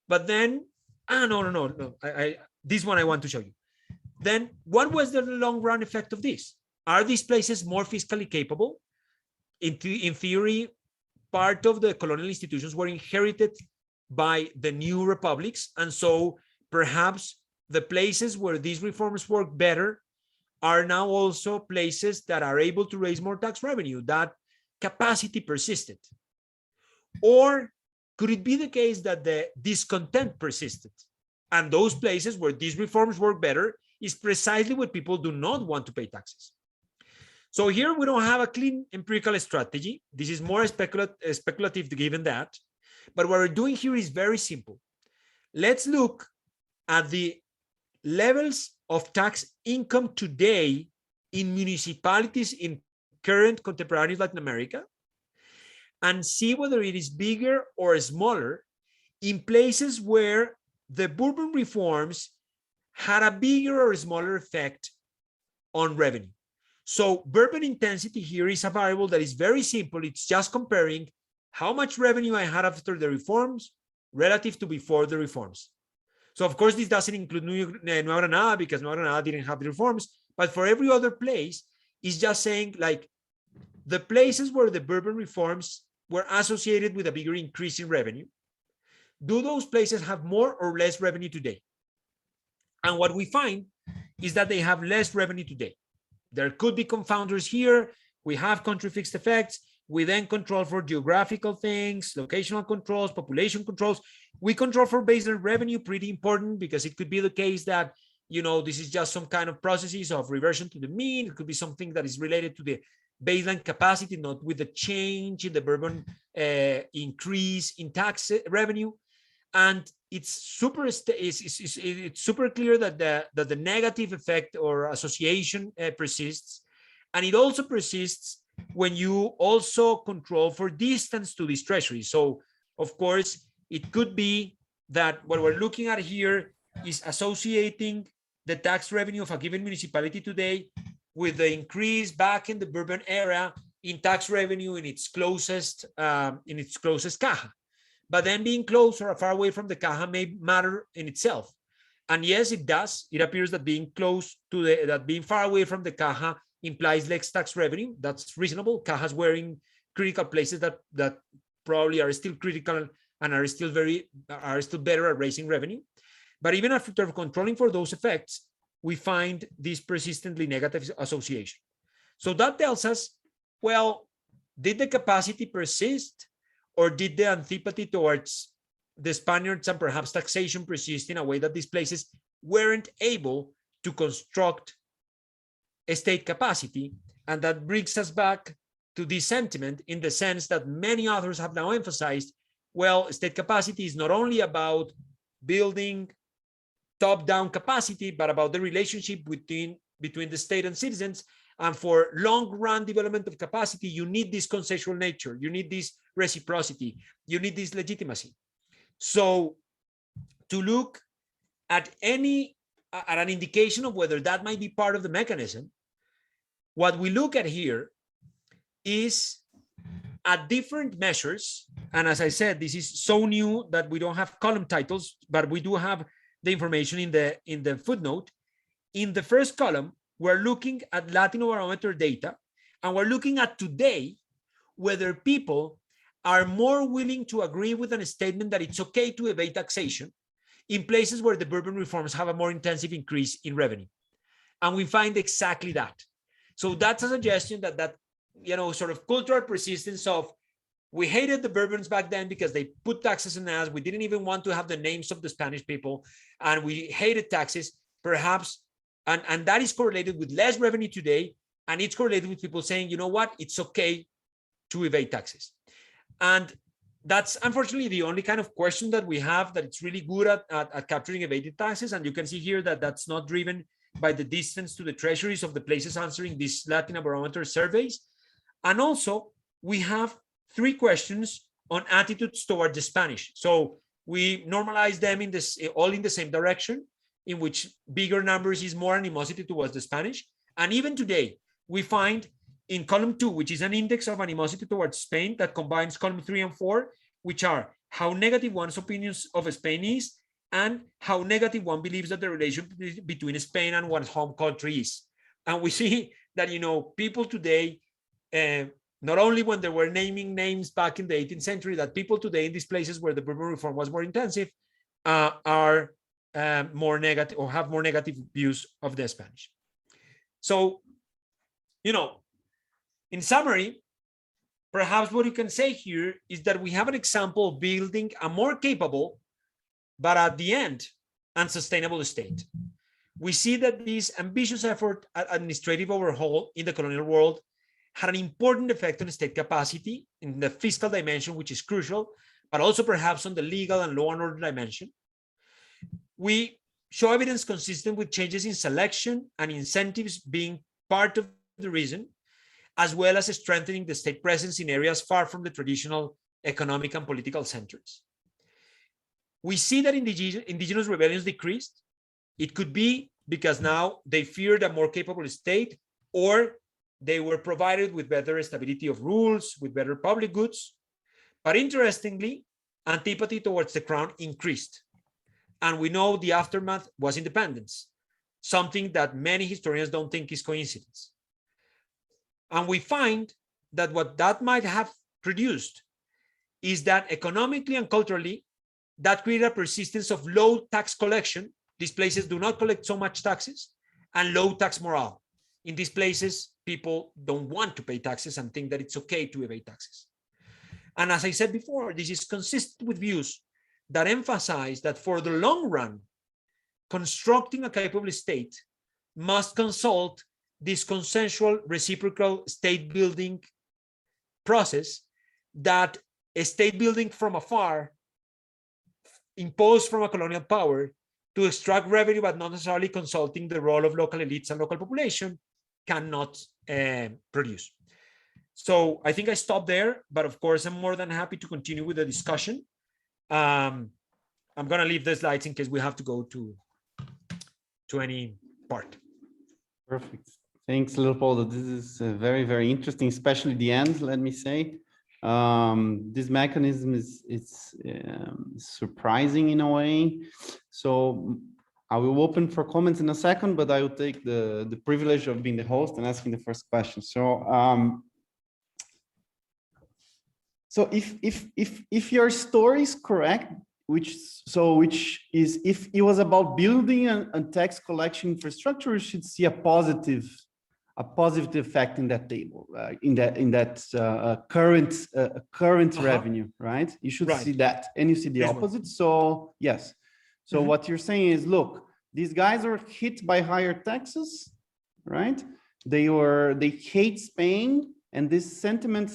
But then, no. This one I want to show you. Then what was the long run effect of this? Are these places more fiscally capable? In theory, part of the colonial institutions were inherited by the new republics. And so perhaps the places where these reforms work better are now also places that are able to raise more tax revenue. That capacity persisted. Or could it be the case that the discontent persisted? And those places where these reforms work better is precisely where people do not want to pay taxes. So here we don't have a clean empirical strategy. This is more speculative given that. But what we're doing here is very simple. Let's look at the levels of tax income today in municipalities in current contemporary Latin America, and see whether it is bigger or smaller in places where the Bourbon reforms had a bigger or smaller effect on revenue. So Bourbon intensity here is a variable that is very simple. It's just comparing how much revenue I had after the reforms relative to before the reforms. So of course, this doesn't include Nueva Granada, because Nueva Granada didn't have the reforms, but for every other place, it's just saying like the places where the Bourbon reforms were associated with a bigger increase in revenue, do those places have more or less revenue today? And what we find is that they have less revenue today. There could be confounders here. We have country fixed effects. We then control for geographical things, locational controls, population controls. We control for baseline revenue, pretty important, because it could be the case that, this is just some kind of processes of reversion to the mean. It could be something that is related to the baseline capacity, not with the change in the Bourbon increase in tax revenue. And it's super clear that the negative effect or association persists. And it also persists when you also control for distance to these treasuries. So of course, it could be that what we're looking at here is associating the tax revenue of a given municipality today with the increase back in the Bourbon era in tax revenue in its closest caja. But then being close or far away from the caja may matter in itself. And yes, it does. It appears that being close to that being far away from the caja implies less tax revenue. That's reasonable. Cajas were in critical places that probably are still critical and are still better at raising revenue. But even after controlling for those effects, we find this persistently negative association. So that tells us, well, did the capacity persist, or did the antipathy towards the Spaniards and perhaps taxation persist in a way that these places weren't able to construct a state capacity? And that brings us back to this sentiment in the sense that many authors have now emphasized, well, state capacity is not only about building top-down capacity, but about the relationship between the state and citizens. And for long-run development of capacity, you need this consensual nature, you need this reciprocity, you need this legitimacy. So to look at an indication of whether that might be part of the mechanism, what we look at here is at different measures. And as I said, this is so new that we don't have column titles, but we do have the information in the footnote. In the first column, we're looking at Latinobarometer data, and we're looking at today whether people are more willing to agree with a statement that it's okay to evade taxation in places where the Bourbon reforms have a more intensive increase in revenue. And we find exactly that. So that's a suggestion that sort of cultural persistence of, we hated the Bourbons back then because they put taxes on us. We didn't even want to have the names of the Spanish people, and we hated taxes, perhaps. And that is correlated with less revenue today. And it's correlated with people saying, you know what, it's okay to evade taxes. And that's unfortunately the only kind of question that we have that it's really good at capturing evaded taxes. And you can see here that that's not driven by the distance to the treasuries of the places answering these Latinobarometer surveys. And also, we have 3 questions on attitudes toward the Spanish. So we normalize them all in the same direction, in which bigger numbers is more animosity towards the Spanish. And even today, we find in column 2, which is an index of animosity towards Spain that combines column 3 and 4, which are how negative one's opinions of Spain is and how negative one believes that the relation between Spain and one's home country is. And we see that, people today, not only when they were naming names back in the 18th century, that people today in these places where the Bourbon reform was more intensive are more negative or have more negative views of the Spanish. So, in summary, perhaps what you can say here is that we have an example of building a more capable, but at the end, unsustainable state. We see that this ambitious effort at administrative overhaul in the colonial world had an important effect on state capacity in the fiscal dimension, which is crucial, but also perhaps on the legal and law and order dimension. We show evidence consistent with changes in selection and incentives being part of the reason, as well as strengthening the state presence in areas far from the traditional economic and political centers. We see that indigenous rebellions decreased. It could be because now they feared a more capable state, or they were provided with better stability of rules, with better public goods. But interestingly, antipathy towards the crown increased. And we know the aftermath was independence, something that many historians don't think is coincidence. And we find that what that might have produced is that economically and culturally, that created a persistence of low tax collection. These places do not collect so much taxes, and low tax morale. In these places, people don't want to pay taxes and think that it's okay to evade taxes. And as I said before, this is consistent with views that emphasize that for the long run, constructing a capable state must consult this consensual reciprocal state building process that a state building from afar imposed from a colonial power to extract revenue, but not necessarily consulting the role of local elites and local population, cannot produce. So I think I stop there, but of course, I'm more than happy to continue with the discussion. I'm going to leave the slides in case we have to go to any part. Perfect. Thanks, Leopoldo. This is very, very interesting, especially the end, let me say. This mechanism is surprising in a way. So I will open for comments in a second, but I will take the privilege of being the host and asking the first question. So so if your story is correct, which is, if it was about building a tax collection infrastructure, you should see a positive effect in that table, in that current revenue, right? You should see that, and you see the opposite. So yes. So what you're saying is, look, these guys are hit by higher taxes, right? They hate Spain, and this sentiment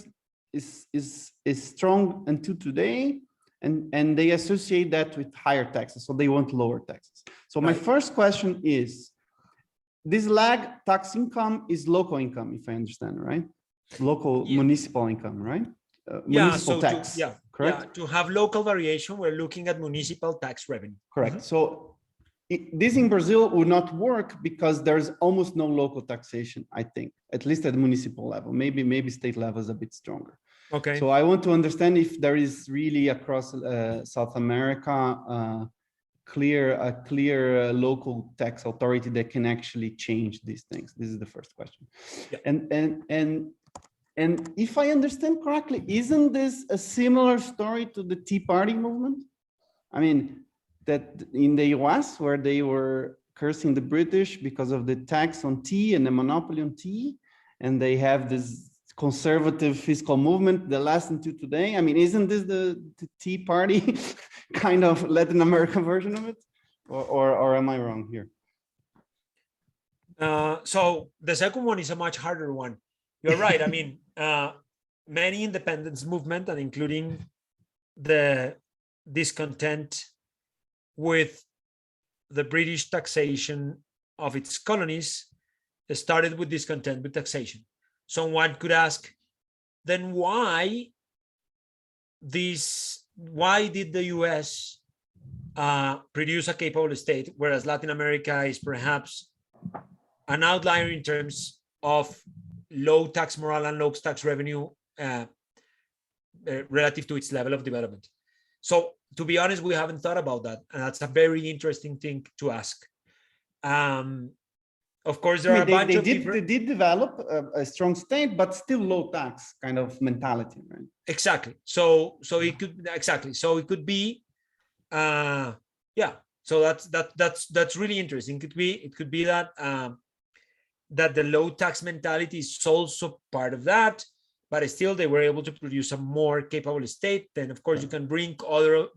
is strong until today, and they associate that with higher taxes, so they want lower taxes. So my first question is, this lag tax income is local income, if I understand, right? Local municipal income, right? Municipal tax, correct? Yeah, to have local variation, we're looking at municipal tax revenue. Correct. So this in Brazil would not work because there's almost no local taxation, I think, at least at the municipal level. Maybe state level is a bit stronger. Okay. So I want to understand if there is really across South America a clear local tax authority that can actually change these things. This is the first question. Yeah. And if I understand correctly, isn't this a similar story to the Tea Party movement? I mean, that in the US, where they were cursing the British because of the tax on tea and the monopoly on tea, and they have this conservative fiscal movement that lasts until today. I mean, isn't this the Tea Party kind of Latin American version of it? Or am I wrong here? So the second one is a much harder one. You're right. I mean, many independence movement, and including the discontent with the British taxation of its colonies, started with discontent with taxation. So one could ask, then why did the US produce a capable state, whereas Latin America is perhaps an outlier in terms of low tax morale and low tax revenue relative to its level of development? So to be honest, we haven't thought about that. And that's a very interesting thing to ask. Of course, there are a bunch of different... They did develop a strong state, but still low tax kind of mentality, right? Exactly. So it could be, yeah. So that's really interesting. It could be that that the low tax mentality is also part of that, but still they were able to produce a more capable state. Then of course you can bring other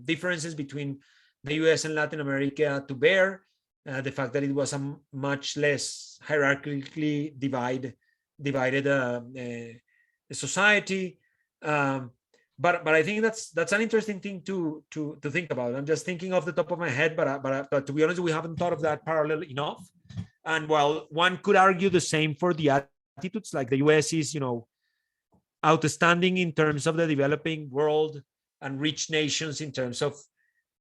differences between the US and Latin America to bear. The fact that it was a much less hierarchically divided society, but I think that's an interesting thing to think about. I'm just thinking off the top of my head, but to be honest, we haven't thought of that parallel enough. And while one could argue the same for the attitudes, like the US is, outstanding in terms of the developing world and rich nations in terms of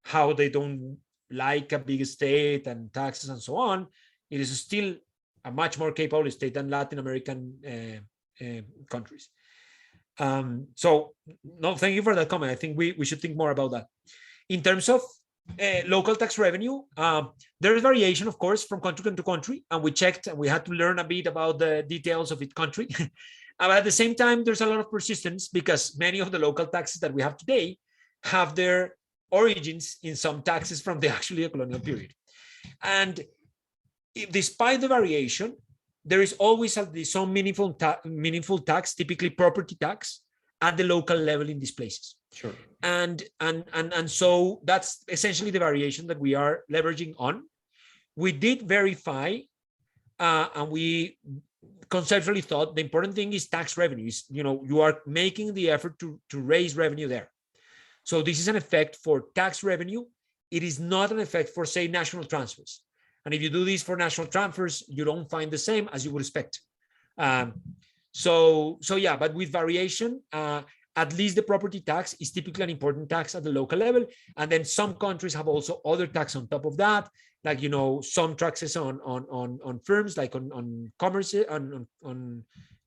how they don't like a big state and taxes and so on, it is still a much more capable state than Latin American countries. So no, thank you for that comment. I think we should think more about that. In terms of local tax revenue, there is variation, of course, from country to country, and we checked and we had to learn a bit about the details of each country. But at the same time, there's a lot of persistence because many of the local taxes that we have today have their origins in some taxes from the actually colonial period. And despite the variation, there is always some meaningful tax, typically property tax, at the local level in these places. Sure. And so that's essentially the variation that we are leveraging on. We did verify, and we conceptually thought the important thing is tax revenues. You are making the effort to raise revenue there. So this is an effect for tax revenue. It is not an effect for, say, national transfers. And if you do this for national transfers, you don't find the same as you would expect. So yeah, but with variation, at least the property tax is typically an important tax at the local level. And then some countries have also other tax on top of that, like, some taxes on firms, like on commerce,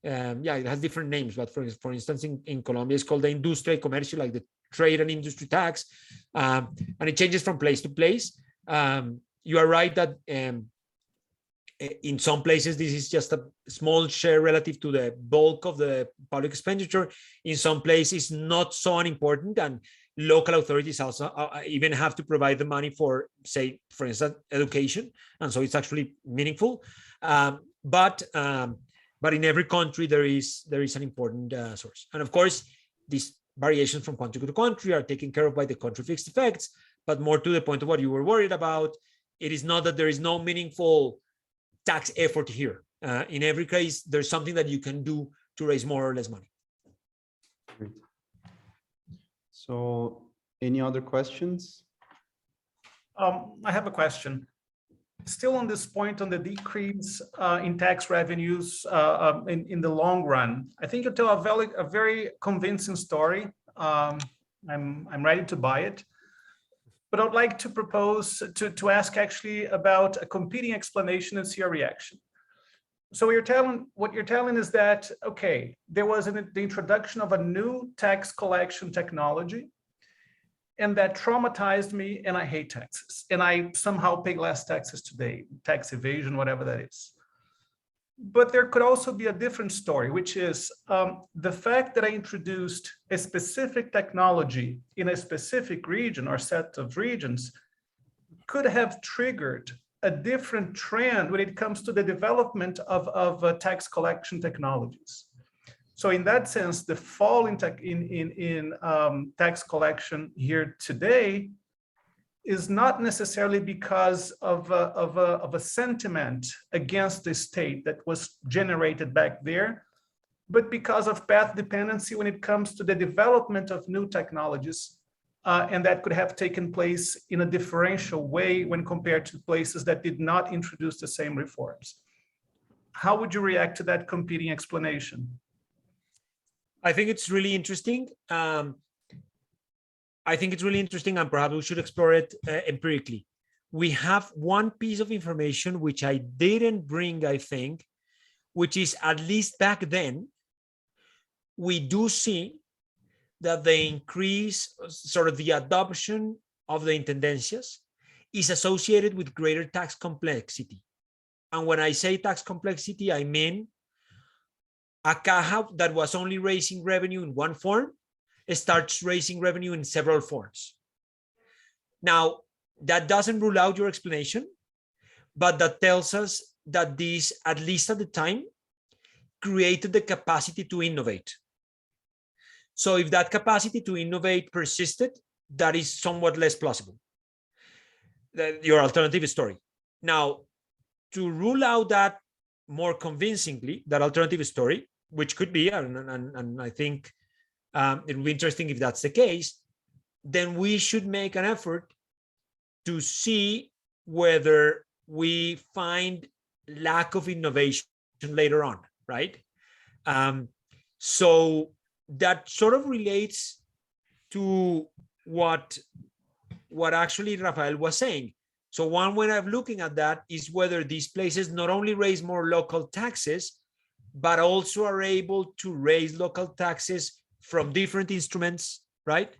yeah, it has different names, but for instance, in Colombia, it's called the Industria y Comercio, like the trade and industry tax, and it changes from place to place. You are right that in some places, this is just a small share relative to the bulk of the public expenditure. In some places, not so unimportant. And local authorities also even have to provide the money for, say, for instance, education, and so it's actually meaningful. But in every country there is an important source, and of course these variations from country to country are taken care of by the country fixed effects. But more to the point of what you were worried about, it is not that there is no meaningful tax effort here. In every case, there's something that you can do to raise more or less money. Great. So, any other questions? I have a question. Still on this point on the decrease in tax revenues in the long run, I think you tell a very convincing story. I'm ready to buy it. But I'd like to propose to ask actually about a competing explanation and see your reaction. So what you're telling is that, okay, there was the introduction of a new tax collection technology, and that traumatized me, and I hate taxes, and I somehow pay less taxes today, tax evasion, whatever that is. But there could also be a different story, which is the fact that I introduced a specific technology in a specific region or set of regions could have triggered a different trend when it comes to the development of tax collection technologies. So in that sense, the fall in tax collection here today is not necessarily because of a sentiment against the state that was generated back there, but because of path dependency when it comes to the development of new technologies, and that could have taken place in a differential way when compared to places that did not introduce the same reforms. How would you react to that competing explanation? I think it's really interesting. And perhaps we should explore it empirically. We have one piece of information which I didn't bring, I think, which is at least back then, we do see that the increase, sort of the adoption of the Intendencies is associated with greater tax complexity. And when I say tax complexity, I mean a caja that was only raising revenue in one form starts raising revenue in several forms. Now, that doesn't rule out your explanation, but that tells us that this, at least at the time, created the capacity to innovate. So if that capacity to innovate persisted, that is somewhat less plausible, your alternative story. Now, to rule out that more convincingly, that alternative story, which could be, and I think it will be interesting if that's the case, then we should make an effort to see whether we find lack of innovation later on, right? So that sort of relates to what actually Rafael was saying. So one way of looking at that is whether these places not only raise more local taxes, but also are able to raise local taxes from different instruments, right?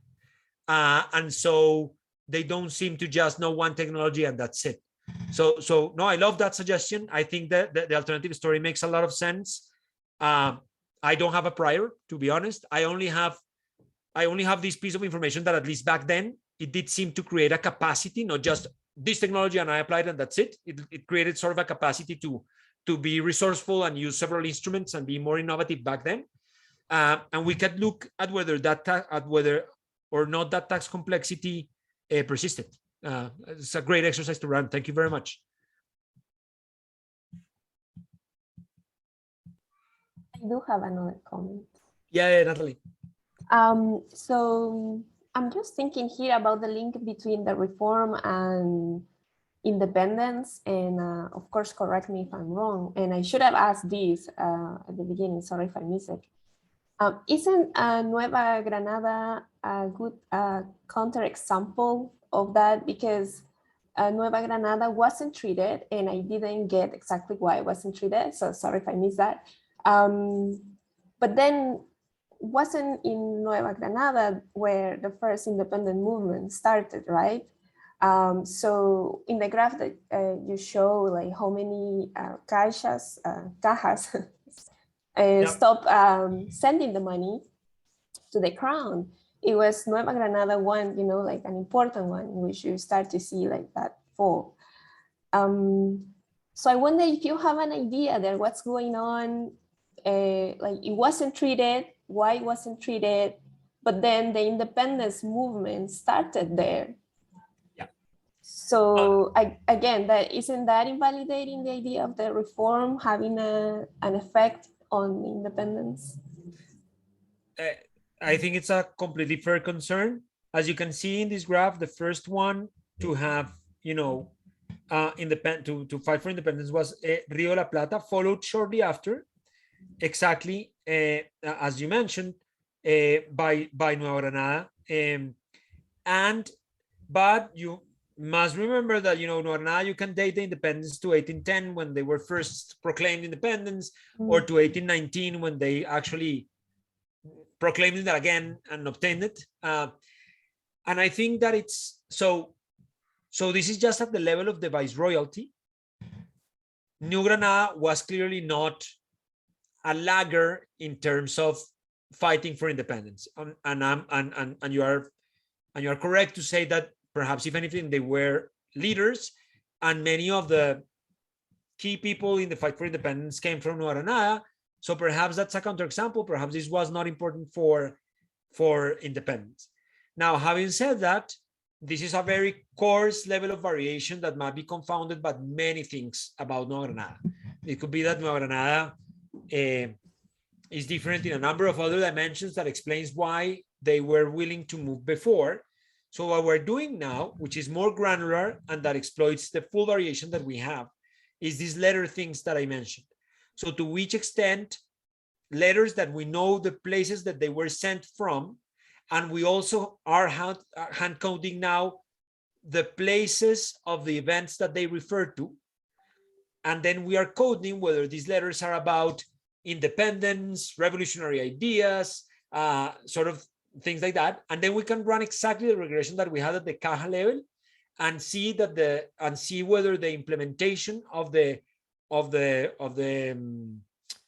And so they don't seem to just know one technology and that's it. So no, I love that suggestion. I think that the alternative story makes a lot of sense. I don't have a prior, to be honest. I only have this piece of information that at least back then, it did seem to create a capacity, not just this technology and I applied and that's it. It created sort of a capacity to be resourceful and use several instruments and be more innovative back then. And we can look at whether or not that tax complexity persisted. It's a great exercise to run. Thank you very much. I do have another comment. Yeah, Natalie. So I'm just thinking here about the link between the reform and independence, and of course, correct me if I'm wrong, and I should have asked this at the beginning, sorry if I missed it. Isn't Nueva Granada a good counterexample of that? Because Nueva Granada wasn't treated, and I didn't get exactly why it wasn't treated, so sorry if I missed that. But then wasn't in Nueva Granada where the first independent movement started, right? So in the graph that you show, like how many cajas Yep. stop sending the money to the crown. it was Nueva Granada one, you know, like an important one, in which you start to see like that fall. So I wonder if you have an idea there, what's going on, like it wasn't treated, why it wasn't treated, but then the independence movement started there. Yeah. So again, that isn't that invalidating the idea of the reform having an effect on independence? I think it's a completely fair concern. As you can see in this graph, the first one to have, you know, to fight for independence was Rio de la Plata, followed shortly after, exactly as you mentioned, by Nueva Granada. But you must remember that, you know, Nueva Granada, you can date the independence to 1810 when they were first proclaimed independence, or to 1819 when they actually proclaimed it again and obtained it. And I think that it's so this is just at the level of the viceroyalty. New Granada was clearly not a lagger in terms of fighting for independence. And you are correct to say that perhaps, if anything, they were leaders, and many of the key people in the fight for independence came from Nueva Granada. So perhaps that's a counterexample. Perhaps this was not important for independence. Now, having said that, this is a very coarse level of variation that might be confounded by many things about Nueva Granada. It could be that Nueva Granada is different in a number of other dimensions that explains why they were willing to move before. So what we're doing now, which is more granular and that exploits the full variation that we have, is these letter things that I mentioned. So to which extent letters that we know the places that they were sent from, and we also are hand coding now the places of the events that they refer to. And then we are coding whether these letters are about independence, revolutionary ideas, sort of things like that. And then we can run exactly the regression that we had at the Caja level and see that see whether the implementation of the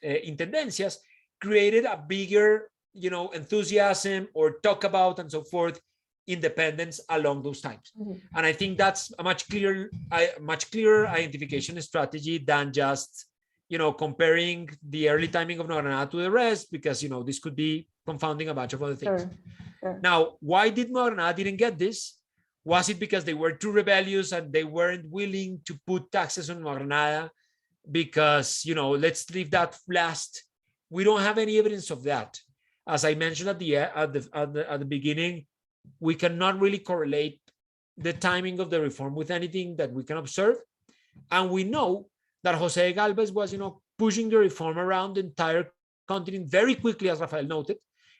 Intendencias created a bigger, you know, enthusiasm or talk about and so forth independence along those times. And I think that's a much clearer identification strategy than just, you know, comparing the early timing of Nueva Granada to the rest, because, you know, this could be confounding a bunch of other things. Sure. Now, why did Nueva Granada didn't get this? Was it because they were too rebellious and they weren't willing to put taxes on Nueva Granada? Because, you know, let's leave that last. We don't have any evidence of that. As I mentioned at the beginning, we cannot really correlate the timing of the reform with anything that we can observe. And we know that Jose Galvez was, you know, pushing the reform around the entire continent very quickly, as Rafael noted,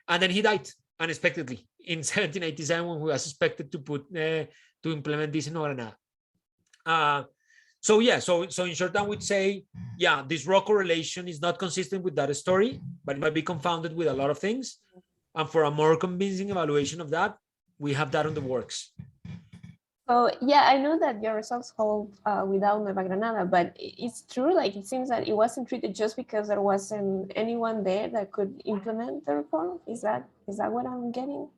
and then he died unexpectedly in 1787 when he was expected to implement this in Nueva Granada. So in short, I would say, yeah, this raw correlation is not consistent with that story, but it might be confounded with a lot of things. And for a more convincing evaluation of that, we have that on the works. So yeah, I know that your results hold without Nueva Granada, but it's true, like it seems that it wasn't treated just because there wasn't anyone there that could implement the reform. Is that what I'm getting?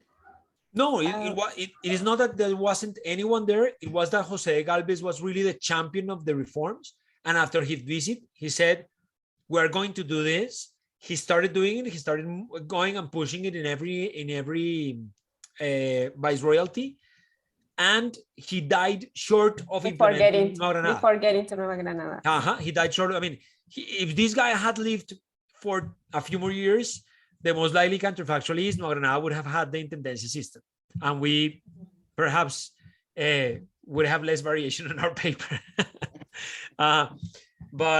No, it is not that there wasn't anyone there. It was that Jose Galvez was really the champion of the reforms. And after his visit, he said, we're going to do this. He started doing it. He started going and pushing it in every viceroyalty. And he died short of implementing Nueva Granada. Before getting to Nueva Granada. He died short. I mean, if this guy had lived for a few more years, the most likely counterfactually is Nueva Granada would have had the intendency system, and we perhaps would have less variation in our paper. But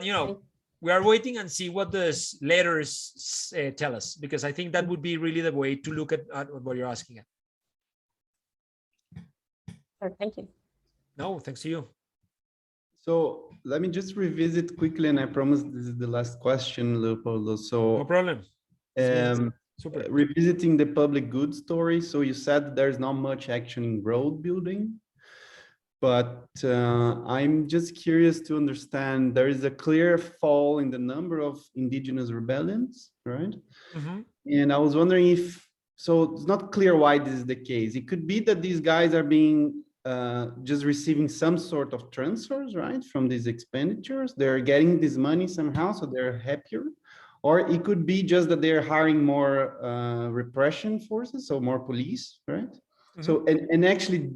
you know, we are waiting and see what the letters tell us, because I think that would be really the way to look at what you're asking at. Sure, thank you. No, thanks to you. So let me just revisit quickly, and I promise this is the last question, Leopoldo. So no problem. Super. Revisiting the public good story. So you said there's not much action in road building. but I'm just curious to understand, there is a clear fall in the number of indigenous rebellions, right? Mhm. And I was wondering if, so it's not clear why this is the case. It could be that these guys are being just receiving some sort of transfers, right, from these expenditures. They're getting this money somehow, so they're happier. Or it could be just that they're hiring more repression forces, so more police, right? So, and actually,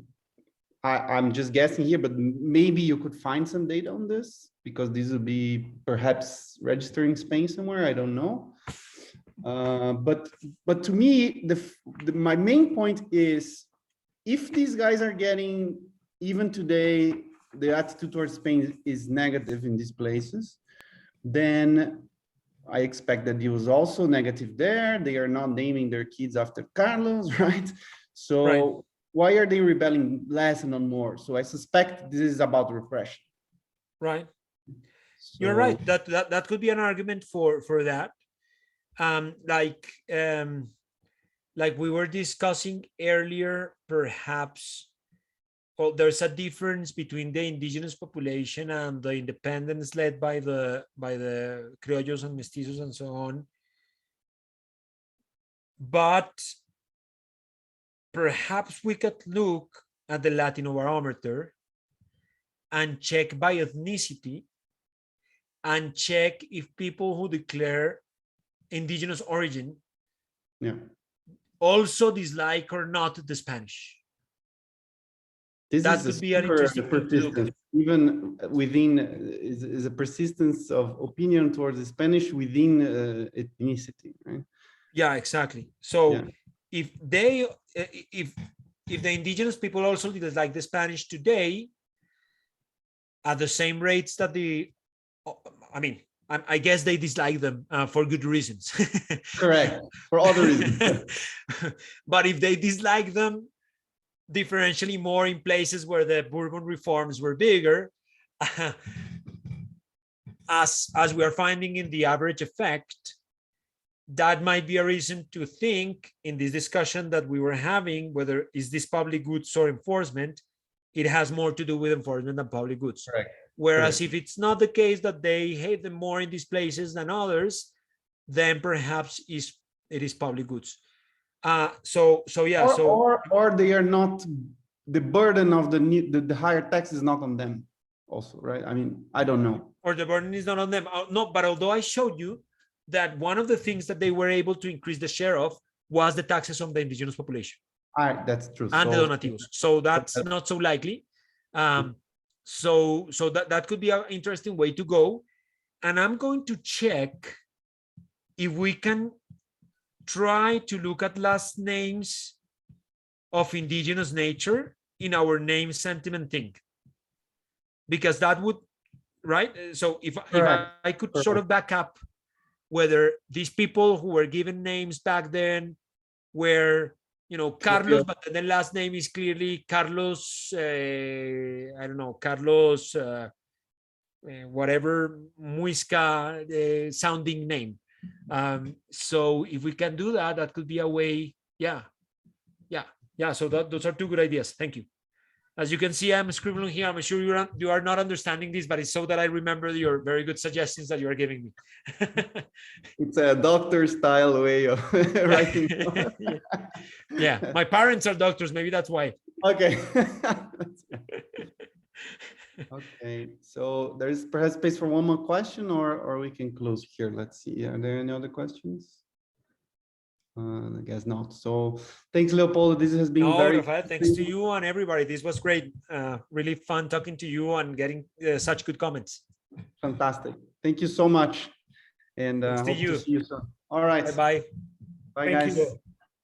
I'm just guessing here, but maybe you could find some data on this, because this would be perhaps registered in Spain somewhere, I don't know. But to me, my main point is, if these guys are getting, even today, the attitude towards Spain is negative in these places, then I expect that it was also negative there. They are not naming their kids after Carlos, right? So Right. why are they rebelling less and not more? So I suspect this is about repression. Right. So, You're right. That could be an argument for that. Like we were discussing earlier, perhaps, well, there's a difference between the indigenous population and the independence led by the criollos and mestizos and so on. But perhaps we could look at the Latino barometer and check by ethnicity and check if people who declare indigenous origin also dislike or not the Spanish. That could be an interesting thing to look at. Even within is a persistence of opinion towards the Spanish within ethnicity, right? Yeah, exactly. So if the indigenous people also dislike the Spanish today at the same rates that I guess they dislike them for good reasons. Correct, for other reasons. But if they dislike them differentially more in places where the Bourbon reforms were bigger, as we are finding in the average effect, that might be a reason to think in this discussion that we were having, whether is this public goods or enforcement, it has more to do with enforcement than public goods. Correct. Whereas if it's not the case that they hate them more in these places than others, then perhaps it is public goods. Or they are not, the burden of the higher tax is not on them also, right? I mean, I don't know. Or the burden is not on them. No, but although I showed you that one of the things that they were able to increase the share of was the taxes on the indigenous population. That's true. And the donativos. So that's not so likely. So that could be an interesting way to go. And I'm going to check if we can try to look at last names of indigenous nature in our name sentiment thing, because that would, right? So if I could sort of back up whether these people who were given names back then were, Carlos, but then the last name is clearly Carlos, I don't know, Carlos, whatever Muisca sounding name. So if we can do that, that could be a way. Yeah. So those are two good ideas. Thank you. As you can see, I'm scribbling here. I'm sure you are not understanding this, but it's so that I remember your very good suggestions that you are giving me. It's a doctor style way of writing. Yeah, my parents are doctors. Maybe that's why. Okay. Okay, so there's perhaps space for one more question, or we can close here. Let's see. Are there any other questions? I guess not. So thanks, Leopoldo. This has been very Rafael, thanks to you and everybody. This was great. Really fun talking to you and getting such good comments. Fantastic. Thank you so much. And hope to see you soon. All right. Bye-bye. Bye, guys.